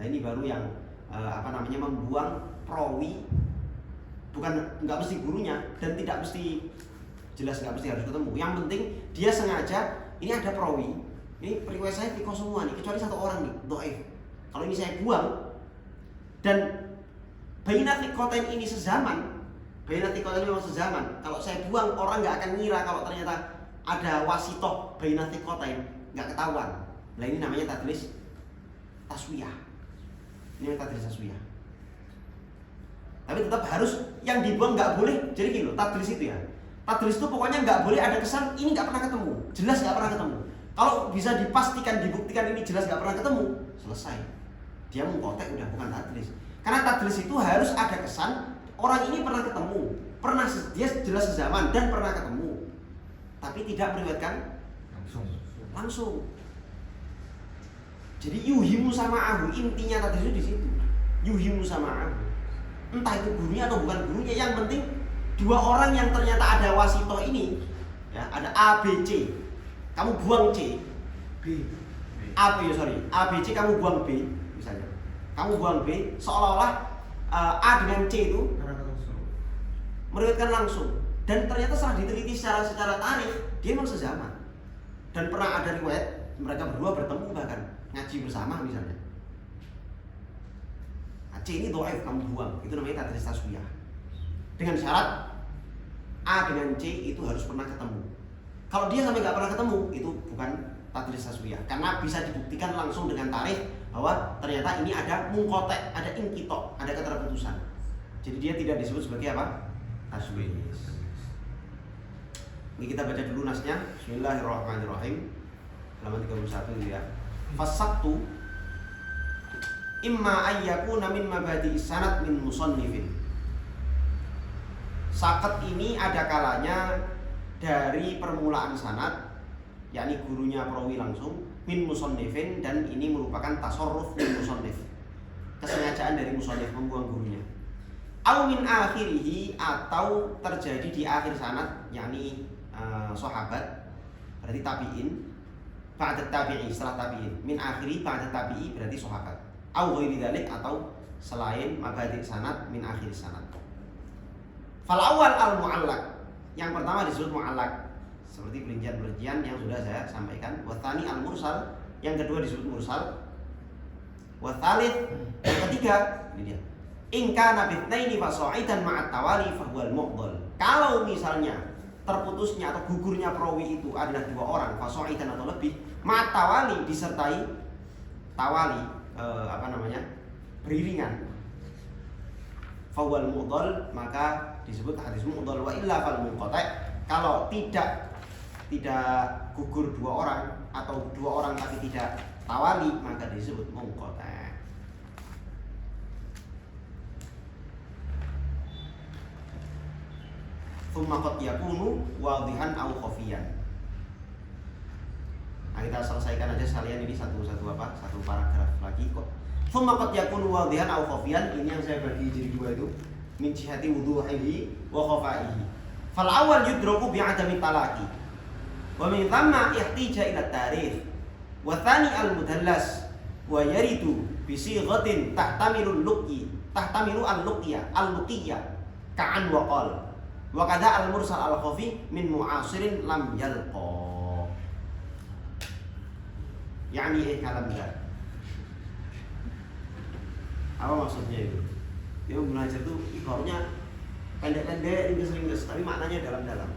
Nah, ini baru yang membuang perawi, nggak mesti gurunya dan tidak mesti jelas nggak mesti harus ketemu. Yang penting dia sengaja, ini ada perawi, ini riwayat saya thiqah semua nih, kecuali satu orang nih dhaif. Kalau ini saya buang dan baina thiqatain ini sezaman, kalau saya buang orang nggak akan ngira kalau ternyata ada wasitoh baina thiqatain, nggak ketahuan. Nah ini namanya tadlis taswiyah. Ini namanya tadlis taswiyah. Tapi tetap harus yang dibuang nggak boleh. Jadi gini loh, tadlis itu ya. Tadlis itu pokoknya nggak boleh ada kesan ini nggak pernah ketemu, jelas nggak pernah ketemu. Kalau bisa dipastikan, dibuktikan ini jelas nggak pernah ketemu, selesai. Dia mengkotek udah bukan tadlis. Karena tadlis itu harus ada kesan orang ini pernah ketemu, dia jelas sezaman dan pernah ketemu, tapi tidak meriwayatkan langsung. Jadi yuhimu sama'ahu, intinya tadlis itu di situ. Yuhimu sama'ahu. Entah itu gurunya atau bukan gurunya, yang penting dua orang yang ternyata ada wasito ini, ya, ada A, B, C. Kamu buang C,
B.
A, B, A, B, C kamu buang B, misalnya. Kamu buang B, seolah-olah A dengan C itu meriwayatkan langsung. Dan ternyata setelah diteliti secara tarikh, dia memang sezaman. Dan pernah ada riwayat mereka berdua bertemu bahkan ngaji bersama misalnya. Nah, C ini dhaif kamu buang, itu namanya tadlis taswiyah. Dengan syarat A dengan C itu harus pernah ketemu. Kalau dia sampai nggak pernah ketemu, itu bukan tadlis taswiyah, karena bisa dibuktikan langsung dengan tarikh bahwa ternyata ini ada mungkotek, ada inqito, ada keterputusan. Jadi dia tidak disebut sebagai apa? Taswiyah. Ini kita baca dulu nasnya. Bismillahirrahmanirrahim. Halaman 31 ini ya. Fasaktu imma ayyakuna min mabadi'is sanad min musannifin. Sakat ini ada kalanya dari permulaan sanad, yakni gurunya perawi langsung, min musannifin, dan ini merupakan tasarruf min musannif, kesengajaan dari musannif membuang gurunya. Au min akhirihi, atau terjadi di akhir sanad, yakni sahabat, berarti tabi'in, ba'da tabi'i, setelah tabi'in, min akhiri ba'da tabi'i berarti sahabat. Au ghairi dzalik, atau selain mabadi' sanad min akhir sanad. Fal awal al mu'allaq, yang pertama disebut mu'allaq seperti perincian-perincian yang sudah saya sampaikan. Wa tsani al mursal, yang kedua disebut mursal. Wa tsalits, yang ketiga ini dia. In kana bitnaini fa sa'idan ma'at tawali fa huwal mu'dhal. Kalau misalnya terputusnya atau gugurnya perawi itu adalah dua orang, fa sa'idan atau lebih, ma'at tawali disertai tawali, beriringan, fa huwal mu'dhal, maka disebut hadis mu'dhal. Wa illa fal munqati', kalau tidak gugur dua orang atau dua orang tapi tidak tawali, maka disebut munqati'. Tsumma qad yakunu wadhihan aw khafiyan. Nah, kita selesaikan aja sekalian ini satu paragraf lagi kok. Tsumma qad yakunu wadhihan aw khafiyan, ini yang saya bagi jadi dua itu. Min jihati wuduhihi wa khafaihi. Fal awal yudraku bi adami talaqi. Wa min thamma ihtija ila tarikh. Wa thani al mudallas wa yaridu bi sighatin tahtamilu al-luqya ka'an wa qal. Wa kadha al mursal al khafi min mu'asirin lam yalqa. Yani kalam dah. Apa maksudnya itu? Dia belajar itu ibaratnya pendek-pendek, ringkes-ringkes, tapi maknanya dalam-dalam.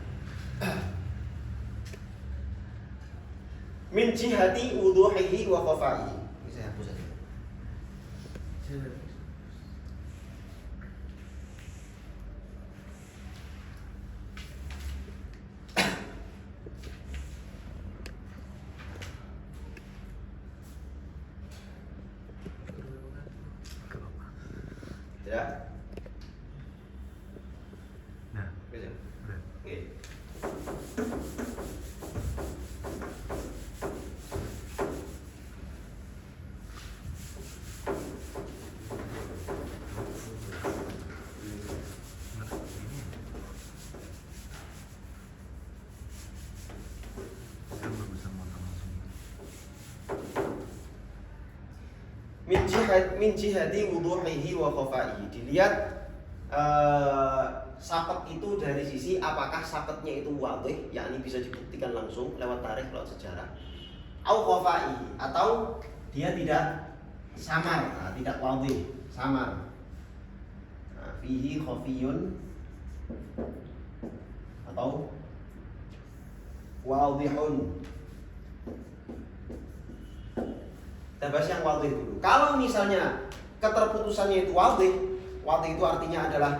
Min jihati wuduhihi wa khafaihi. Ini saya hapus saja. Ya.
Nah,
Bisa.
udah.
Oke. Min jihati wuduhihi wa khafaihi. Dilihat sakat itu dari sisi apakah sakatnya itu wadih, yakni bisa dibuktikan langsung lewat tarikh, lewat sejarah. Au khafaihi, atau dia tidak samar, tidak wadih, samar. Fihi khafiyun atau wadihun. Kita bahas yang wadih dulu. Kalau misalnya keterputusannya itu wadih itu artinya adalah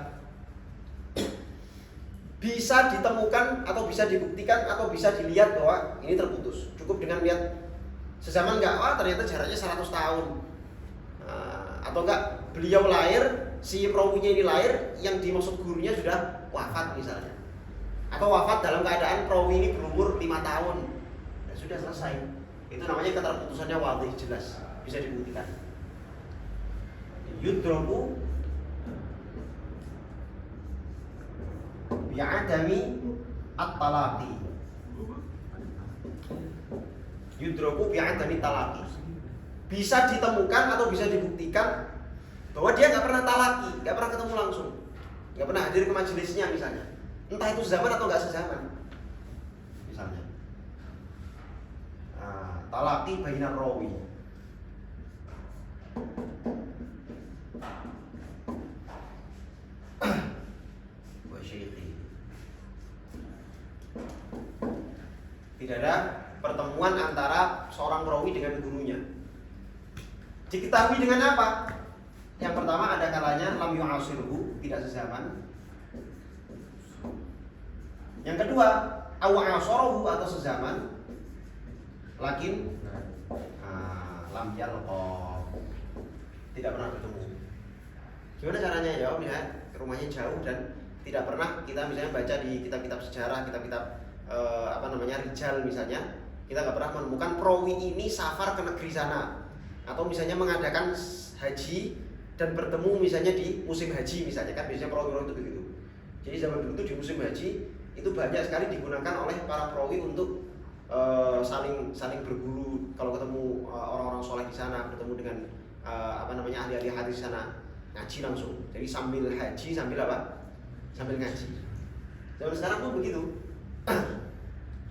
bisa ditemukan atau bisa dibuktikan atau bisa dilihat bahwa ini terputus. Cukup dengan lihat sezaman enggak, wah ternyata jaraknya 100 tahun. Atau enggak beliau lahir, si perawinya ini lahir, yang dimaksud gurunya sudah wafat misalnya. Atau wafat dalam keadaan perawi ini berumur 5 tahun. Ya sudah selesai. Itu namanya keterputusannya wadih, jelas, bisa dibuktikan. Yudraku bi'adami at-talaqi. Yudraku bi'adami talaqi. Bisa ditemukan atau bisa dibuktikan bahwa dia nggak pernah talaki, nggak pernah ketemu langsung, nggak pernah hadir ke majelisnya misalnya. Entah itu zaman atau nggak sezaman. Misalnya, talaki bainar rawi. Tidak ada pertemuan antara seorang perawi dengan gurunya. Diketahui dengan apa? Yang pertama ada kalanya lam yu'asirhu, tidak sezaman. Yang kedua, aw asarahu atau sezaman. Lakin lam yalqa, tidak pernah bertemu. Gimana caranya? Ya, misalnya rumahnya jauh dan tidak pernah kita misalnya baca di kitab-kitab sejarah, kitab-kitab rijal misalnya, kita nggak pernah menemukan perawi ini safar ke negeri sana, atau misalnya mengadakan haji dan bertemu misalnya di musim haji misalnya, kan biasanya perawi itu begitu. Jadi zaman dulu itu di musim haji itu banyak sekali digunakan oleh para perawi untuk saling berguru. Kalau ketemu orang-orang soleh di sana, bertemu dengan ahli-ahli hadis di sana, ngaji langsung. Jadi sambil haji sambil apa? Sambil ngaji. Zaman sekarang pun begitu.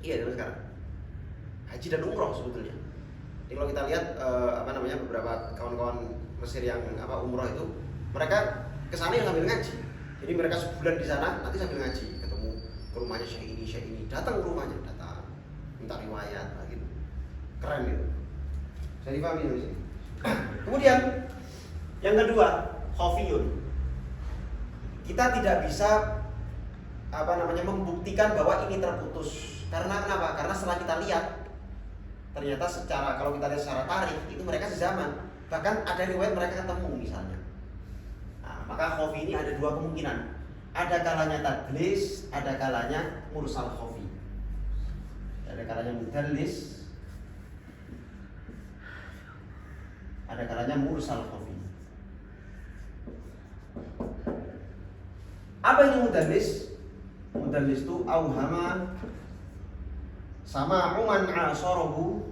Iya, zaman sekarang haji dan umroh sebetulnya. Jadi kalau kita lihat beberapa kawan-kawan Mesir yang umroh itu, mereka kesana yang sambil ngaji. Jadi mereka sebulan di sana, nanti sambil ngaji, ketemu ke rumahnya syekh ini, datang ke rumahnya, minta riwayat, gitu. Keren gitu. Saya dipahami ya, sih. Kemudian yang kedua, khafiyun. Kita tidak bisa membuktikan bahwa ini terputus. Karena kenapa? Karena setelah kita lihat, ternyata kalau kita lihat secara tarikh itu mereka sezaman. Bahkan ada riwayat mereka ketemu misalnya. Nah, maka khafi ini ada dua kemungkinan. Ada kalanya tadlis, ada kalanya mursal khafi. Ada kalanya mudallis, ada kalanya mursal khafi. Apa ini mudallis? Mudallis itu auhama sama'u man asarahu,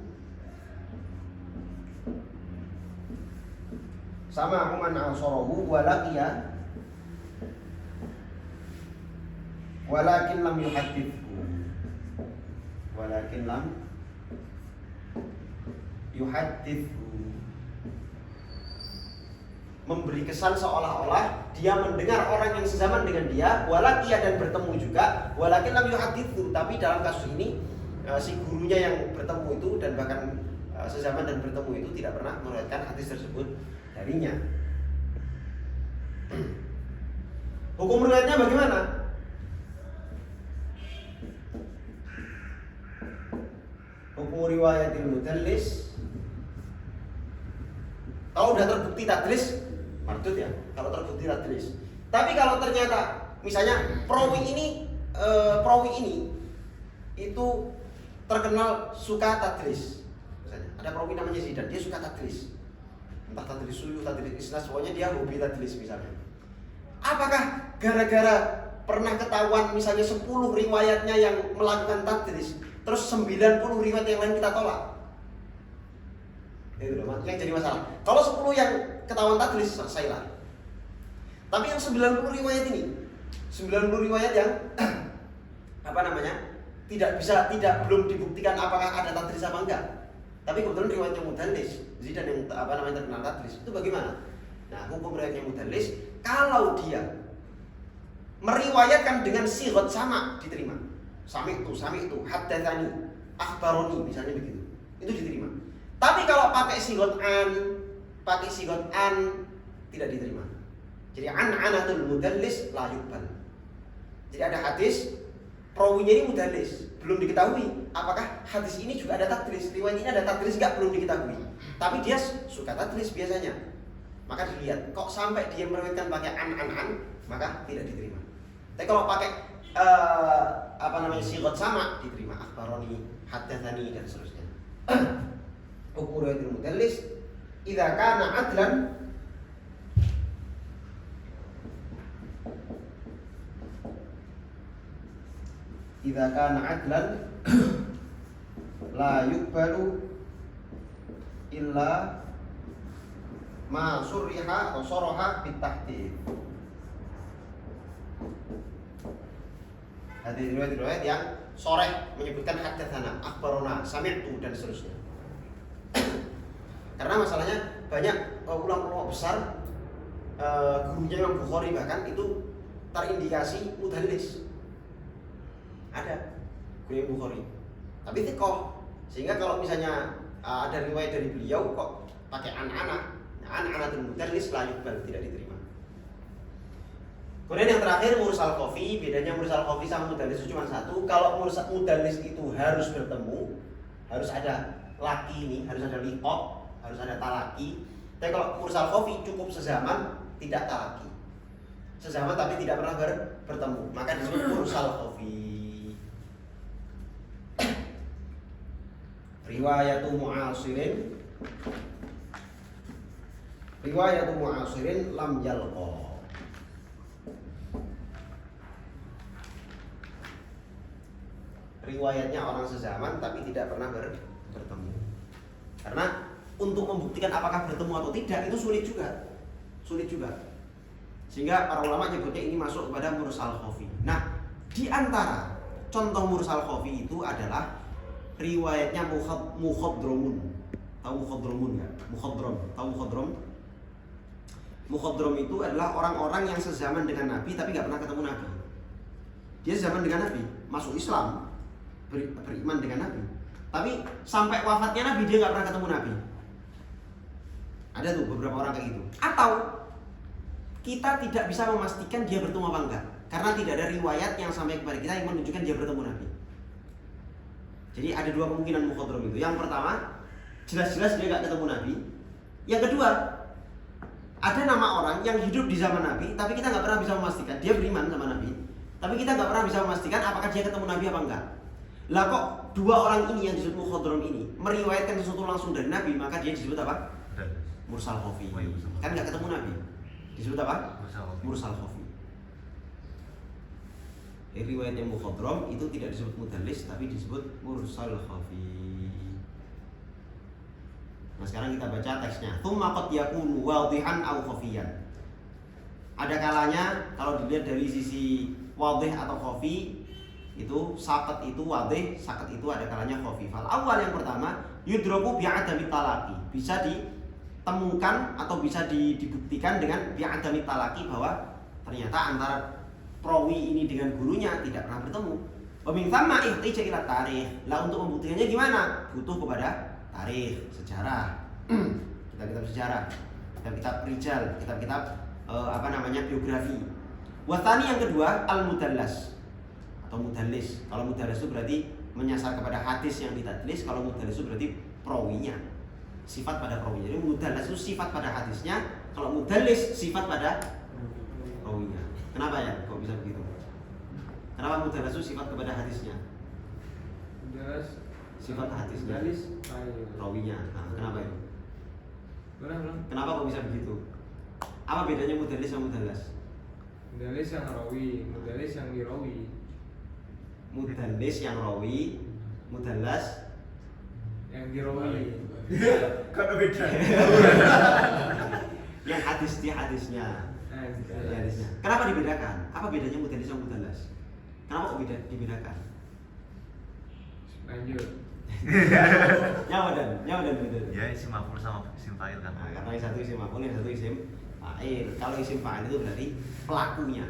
sama'u man asarahu walaqiya walakin lam yuhaddithu, walakin lam yuhaddithu, memberi kesan seolah-olah dia mendengar orang yang sezaman dengan dia, walaqiya dan bertemu juga, walakin lam yuhaddithu, tapi dalam kasus ini si gurunya yang bertemu itu dan bahkan sezaman dan bertemu itu tidak pernah meriwayatkan hadis tersebut darinya. Hukum riwayatnya bagaimana? Hukum riwayatil mudallis, kalau sudah terbukti tadlis, mardud ya. Kalau terbukti tadlis. Tapi kalau ternyata misalnya perawi ini itu terkenal suka tadlis. Misalnya ada perawi namanya Zidan, dia suka tadlis. Entah tadlis suyu, tadlis isnas, pokoknya dia hobi tadlis misalnya. Apakah gara-gara pernah ketahuan misalnya 10 riwayatnya yang melakukan tadlis, terus 90 riwayat yang lain kita tolak? Itu loh yang jadi masalah. Kalau 10 yang ketahuan tadlis, selesailah. Tapi yang 90 riwayat ini, 90 riwayat yang belum dibuktikan apakah ada tadlis apa enggak. Tapi kebetulan riwayatnya mudallis, Zidan yang terkenal tadlis, itu bagaimana? Nah, hukum riwayatnya mudallis, kalau dia meriwayatkan dengan sighat sama, diterima. Sami itu, haddatsani, akhbaroni, misalnya begitu. Itu diterima. Tapi kalau pakai sighat an tidak diterima. Jadi anatul mudallis la yuqbal. Jadi ada hadis, perawinya ini mudallis, belum diketahui apakah hadis ini juga ada tadlis, riwayat ini ada tadlis enggak, belum diketahui. Tapi dia suka tadlis biasanya. Maka dilihat, kok sampai dia meriwayatkan pakai an, maka tidak diterima. Tapi kalau pakai sigot sama diterima, akhbaroni, haddatsani dan seterusnya. Hukum riwayatul mudallis idza kana adlan la yuqbalu illa ma surriha atau soroha bitahdid. Ada riwayat-riwayat yang soreh menyebutkan haddatsana, akhbarona, sami'tu dan seterusnya. Karena masalahnya banyak ulama-ulama besar, gurunya Imam Bukhari bahkan itu terindikasi mudallis. Ada guru Imam Bukhari, tapi thiqah. Sehingga kalau misalnya ada riwayat dari beliau kok pakai an-anatul mudallis la yuqbal, tidak diterima. Kemudian yang terakhir mursal khafi. Bedanya mursal khafi sama mudallis itu cuma satu. Kalau mursal mudallis itu harus bertemu, harus ada laki ini, harus ada liqaq, harus ada talaki. Tapi kalau mursal khafi cukup sezaman, tidak talaki. Sezaman tapi tidak pernah bertemu, maka disebut mursal khafi. Riwayatu mu'asirin lam yalqa. Riwayatnya orang sezaman tapi tidak pernah bertemu. Karena untuk membuktikan apakah bertemu atau tidak itu sulit juga. Sehingga para ulama nyebutnya ini masuk kepada mursal khafi. Nah, di antara contoh mursal khafi itu adalah riwayatnya mukhadromun. Tahu mukhadromun enggak? Tahu mukhadrom? Mukhadrom itu adalah orang-orang yang sezaman dengan Nabi tapi enggak pernah ketemu Nabi. Dia zaman dengan Nabi, masuk Islam, beriman dengan Nabi, tapi sampai wafatnya Nabi dia nggak pernah ketemu Nabi. Ada tuh beberapa orang kayak gitu. Atau kita tidak bisa memastikan dia bertemu apa enggak, karena tidak ada riwayat yang sampai kepada kita yang menunjukkan dia bertemu Nabi. Jadi ada dua kemungkinan mukhadram itu. Yang pertama, jelas-jelas dia nggak ketemu Nabi. Yang kedua, ada nama orang yang hidup di zaman Nabi, tapi kita nggak pernah bisa memastikan dia beriman sama Nabi, tapi kita nggak pernah bisa memastikan apakah dia ketemu Nabi apa enggak. Lah kok dua orang ini yang disebut mukhadram ini meriwayatkan sesuatu langsung dari Nabi, maka dia disebut apa? Mursal khafi. Kan nggak ketemu Nabi, disebut apa? Mursal khafi. Riwayat yang mukhadram itu tidak disebut mudallis tapi disebut mursal khafi. Nah sekarang kita baca teksnya. Tsumma qad yakunu wadihan aw khafiyan. Ada kalanya kalau dilihat dari sisi wadih atau khafi itu saqat itu wadih, saqat itu ada kalanya khafi. Fal awal yang pertama yudrabu bi'adami talaqi. Bisa ditemukan atau bisa dibuktikan dengan bi'adami talaqi bahwa ternyata antara perawi ini dengan gurunya tidak pernah bertemu. Wa min thamma ihtija ila tarikh. Lah untuk membuktikannya gimana? Butuh kepada tarikh, sejarah. Kitab-kitab sejarah, kitab-kitab rijal, kitab-kitab biografi. Wasani yang kedua al-mudallas atau mudallis. Kalau mudallis itu berarti menyasar kepada hadis yang ditadlis. Kalau mudallis itu berarti perawinya, sifat pada perawinya. Jadi mudallas itu sifat pada hadisnya. Kalau mudallis sifat pada perawinya. Kenapa ya? Kok bisa begitu? Kenapa mudallas itu sifat kepada hadisnya?
Mudallas
sifat hadisnya, perawinya. Nah, kenapa itu? Kenapa kok bisa begitu? Apa bedanya mudallis sama mudallas?
Mudallis yang rawi, mudallis yang dirawi.
Mudallis yang rawi, mudallas
yang dirawi.
Kalau beda.
Yang hadisnya. Hadisnya. Kenapa dibedakan? Apa bedanya mudallis sama mudallas? Kenapa kok dibedakan?
Lanjut.
Nyawa dan betul.
Ya isim maf'ul sama isim fa'il kan.
Nah, karena yang satu isim maf'ul, yang satu isim fa'il. Kalau isim fa'il itu berarti pelakunya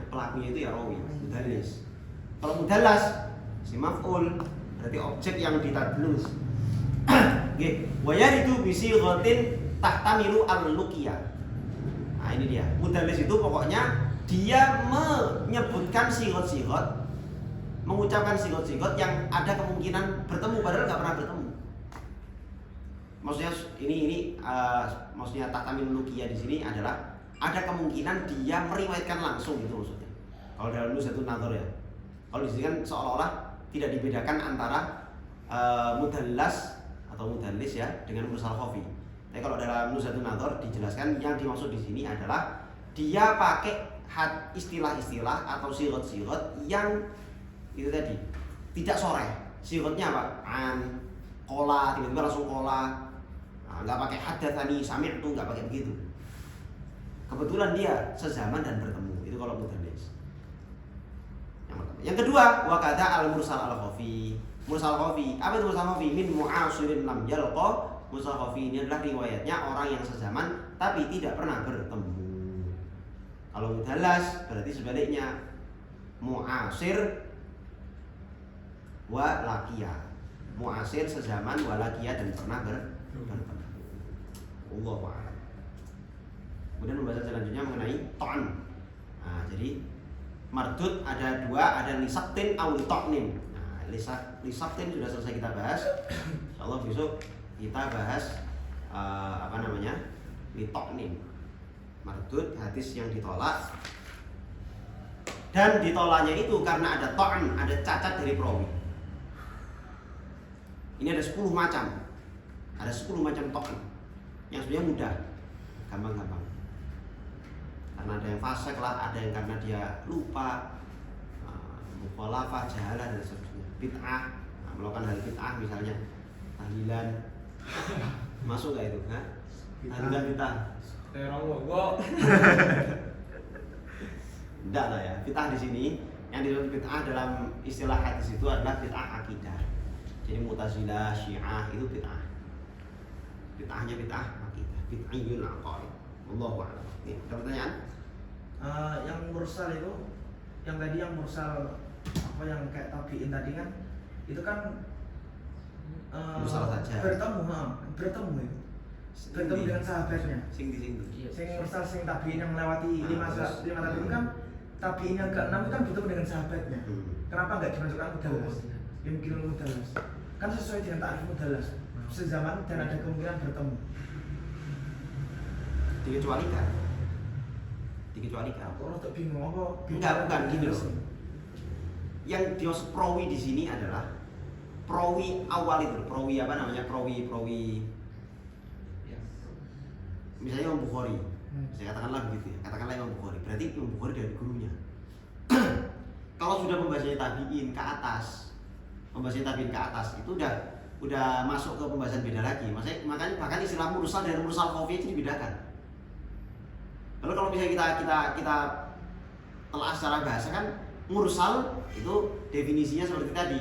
itu ya rawi, mudallis. Kalau mudallas isim maf'ul berarti objek yang ditadlus. Nggih, wa yaridu bi sighatin tahtamilu al-luqiyah. Nah, ini dia. Mudallis itu pokoknya dia menyebutkan sigot-sigot, mengucapkan sigot-sigot yang ada kemungkinan bertemu padahal nggak pernah bertemu. Maksudnya maksudnya taktamil lukia di sini adalah ada kemungkinan dia meriwayatkan langsung gitu maksudnya. Kalau dalam Nuzhatun Nadhar ya. Kalau di sini kan seolah-olah tidak dibedakan antara mudallas atau mudallis ya dengan mursal khafi. Tapi kalau dalam Nuzhatun Nadhar dijelaskan yang dimaksud di sini adalah dia pakai istilah-istilah atau sirot-sirot yang itu tadi tidak sore. Sirotnya apa? An, kola, tiba-tiba langsung kola. Nah, nggak pakai hadatsani, sami'tu, nggak pakai begitu. Kebetulan dia sezaman dan bertemu. Itu kalau mudallis. Yang kedua, wa kadza al-mursal al-khafi. Mursal khafi. Apa itu mursal khafi? Min mu'asirin lam yalqa. Mursal khafi ini adalah riwayatnya orang yang sezaman tapi tidak pernah bertemu. Kalau mudallas berarti sebaliknya, mu'asir wa laqiya. Mu'asir sezaman wa laqiya dan pernah bertemu. Allahu a'lam. Kemudian pembahasan selanjutnya mengenai ta'an. Nah, jadi mardud ada dua, ada lisaqtin atau lita'nin. Nah, lisaqtin sudah selesai kita bahas. Insyaallah besok kita bahas lita'nin. Mardud hadis yang ditolak. Dan ditolaknya itu karena ada ta'an, ada cacat dari perawi. Ini ada 10 macam. Ada 10 macam ta'an. Yang sebenarnya mudah, gampang-gampang. Karena ada yang fasik lah, ada yang karena dia lupa, mukhalafah, jahalah dan sebagainya. Bid'ah, melakukan hal bid'ah misalnya tahlilan. Masuk gak itu? Tahlilan bid'ah.
Terong gua.
Enggak lah ya. Bid'ah di sini yang disebut bid'ah dalam istilah hadis itu adalah bid'ah akidah. Jadi Mu'tazilah, Syiah itu bid'ah. Bid'ahnya bid'ah akidah. Bid'iyul aqaid. Wallahu a'lam. Ini ada pertanyaan?
Yang mursal itu, yang tadi yang mursal apa yang kayak tabiin tadi kan, itu kan
Mursal saja.
bertemu itu. Bertemu dengan sahabatnya.
Sing di sini.
Sing mursal sing tabiin yang melewati lima tabiin kan, tabiin yang ke-6 itu kan bertemu dengan sahabatnya. Kenapa nggak dimasukkan mudallas? Mungkin mudallas. Kan sesuai dengan ta'rif mudallas. Sezaman dan ada kemungkinan bertemu.
Dikecualikan.
Orang tak bingung apa?
Bukan gini loh. Yang dimaksud perawi di sini adalah perawi awal itu, perawi apa namanya? Perawi misalnya Imam Bukhari. Saya katakanlah begitu ya. Katakanlah Imam Bukhari. Berarti Imam Bukhari dari gurunya. Kalau sudah pembahasannya tabi'in ke atas, itu udah masuk ke pembahasan beda lagi. Makanya bahkan istilah mursal dan mursal khafi itu dibedakan. Lalu kalau misalnya kita telah secara bahasa kan, mursal itu definisinya seperti tadi.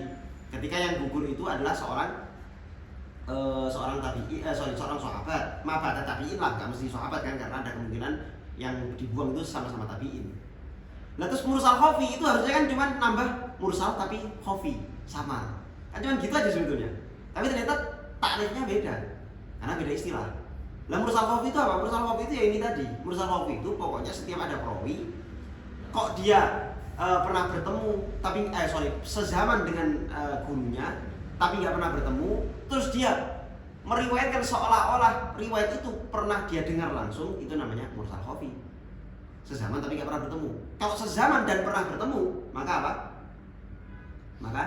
Ketika yang gugur itu adalah seorang sahabat, mabata tabi'in lah, nggak mesti sahabat kan, karena ada kemungkinan yang dibuang itu sama-sama tabi'in. Nah terus mursal khafi itu harusnya kan cuma nambah mursal tapi khafi sama, kan cuma gitu aja sebetulnya. Tapi ternyata takrifnya beda, karena beda istilah. Lah mursal khafi itu apa? Mursal khafi itu ya ini tadi. Mursal khafi itu pokoknya setiap ada perawi, kok dia pernah bertemu tapi sezaman dengan gurunya tapi nggak pernah bertemu, terus dia meriwayatkan seolah-olah riwayat itu pernah dia dengar langsung, itu namanya mursal khafi. Sezaman tapi nggak pernah bertemu. Kalau sezaman dan pernah bertemu, maka apa? Maka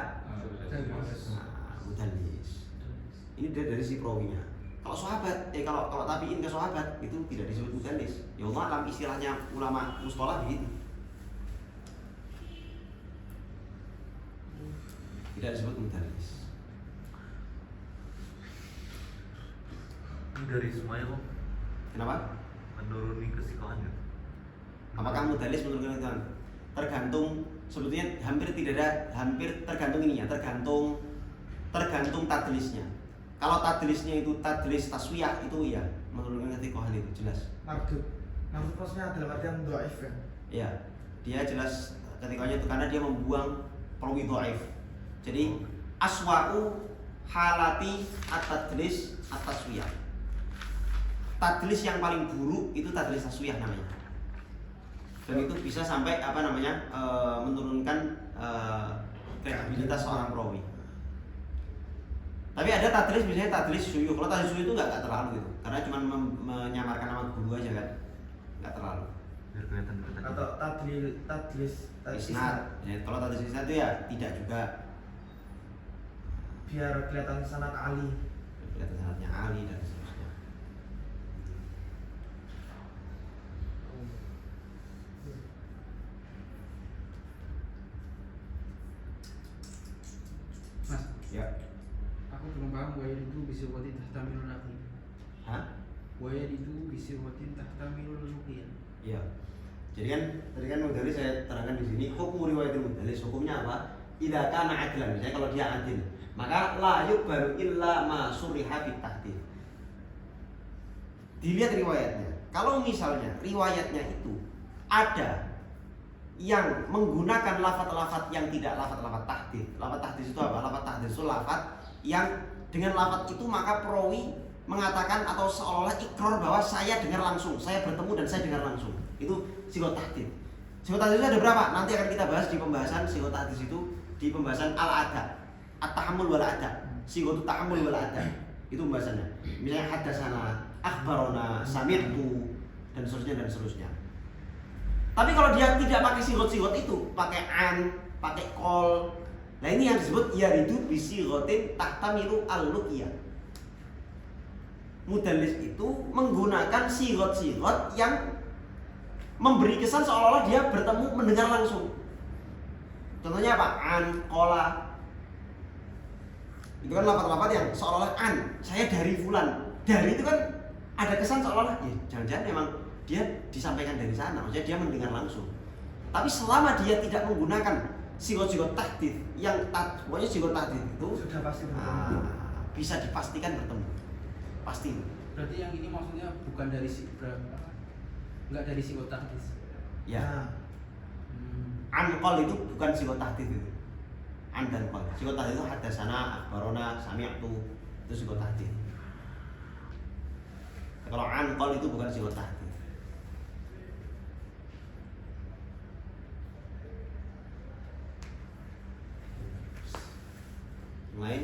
mudallis. Ini dari si perawinya. Kalau sahabat, kalau tabi'in ke sahabat itu tidak disebut mudallis. Ya Allah alam istilahnya ulama mustalah begitu. Tidak disebut mudallis.
Ini dari semuanya kok
Kenapa?
menuruni kesikohannya.
Apakah mudallis menurunkan itu? Tergantung, sebetulnya hampir tergantung ininya, tergantung tadlisnya. Kalau tadlisnya itu tadlis taswiyah itu ya menurunkan kesikohan itu jelas.
Mardud maksudnya dalam artian dhaif kan?
Iya, dia jelas ketikanya itu karena dia membuang perawi dhaif. Jadi aswa'u halati at-tadlis at-taswiyah. Tadlis yang paling buruk itu tadlis taswiyah namanya. dan itu bisa sampai menurunkan kredibilitas seorang perawi. Tapi ada tadlis, misalnya tadlis syuyukh. Kalau tadlis syuyukh itu nggak terlalu gitu, karena cuma menyamarkan nama guru aja kan, nggak terlalu.
Biar kelihatan dekat aja.
Atau tadlis
Isnad, ya, kalau tadlis isnad itu ya tidak juga.
biar kelihatan sanad Ali.
Kelihatan sanadnya Ali dan seterusnya.
Mas,
Ya.
aku belum paham waya itu bisa watin tahtamilul naqli.
Hah?
Waya itu bisa watin tahtamilul nuqiyah.
Iya. Jadi kan tadi kan Mudhalis saya terangkan di sini hukum riwayatul Mudhalis, hukumnya apa? Idza kana adlan, misalnya kalau dia adil, maka la yuqbalu illa ma suriha fit tahdid. Dilihat riwayatnya. Kalau misalnya riwayatnya itu ada yang menggunakan lafaz-lafaz yang tidak lafaz-lafaz tahdid. Lafaz tahdid itu apa? Lafaz tahdid itu lafaz yang dengan lafaz itu maka perawi mengatakan atau seolah-olah ikrar bahwa saya dengar langsung, saya bertemu dan saya dengar langsung. Itu sighah tahdid. Sighah tahdid itu ada berapa? Nanti akan kita bahas di pembahasan sighah tahdid itu di pembahasan al-ada, at-tahammul wal ada. Sighah tahammul wal ada. Itu pembahasannya. Misalnya hadatsana, akhbarona, sami'tu dan seterusnya. Tapi kalau dia tidak pakai sighot itu, pakai an, pakai kol, nah ini yang disebut yaridu bisighotin tahtamilu al-luqiyah. Mudallis itu menggunakan sighot yang memberi kesan seolah-olah dia bertemu mendengar langsung. Contohnya apa? An, kola. Itu kan lafaz-lafaz yang seolah-olah an, saya dari fulan. Dari itu kan ada kesan seolah-olah ya jangan-jangan memang dia disampaikan dari sana, maksudnya dia mendengar langsung. Tapi selama dia tidak menggunakan sighot tahdid yang pokoknya sighot tahdid itu
Sudah pasti bertemu.
bisa dipastikan bertemu. Pasti.
Berarti yang ini maksudnya bukan dari enggak dari sighah tahdid.
Ya.
Nah,
An-qol itu bukan sighah tahdid itu. An dan qol. Sighah tahdid itu hadatsana, akhbarona, sami'tu, itu sighah tahdid. Kalau an-qol itu bukan sighah tahdid. Lain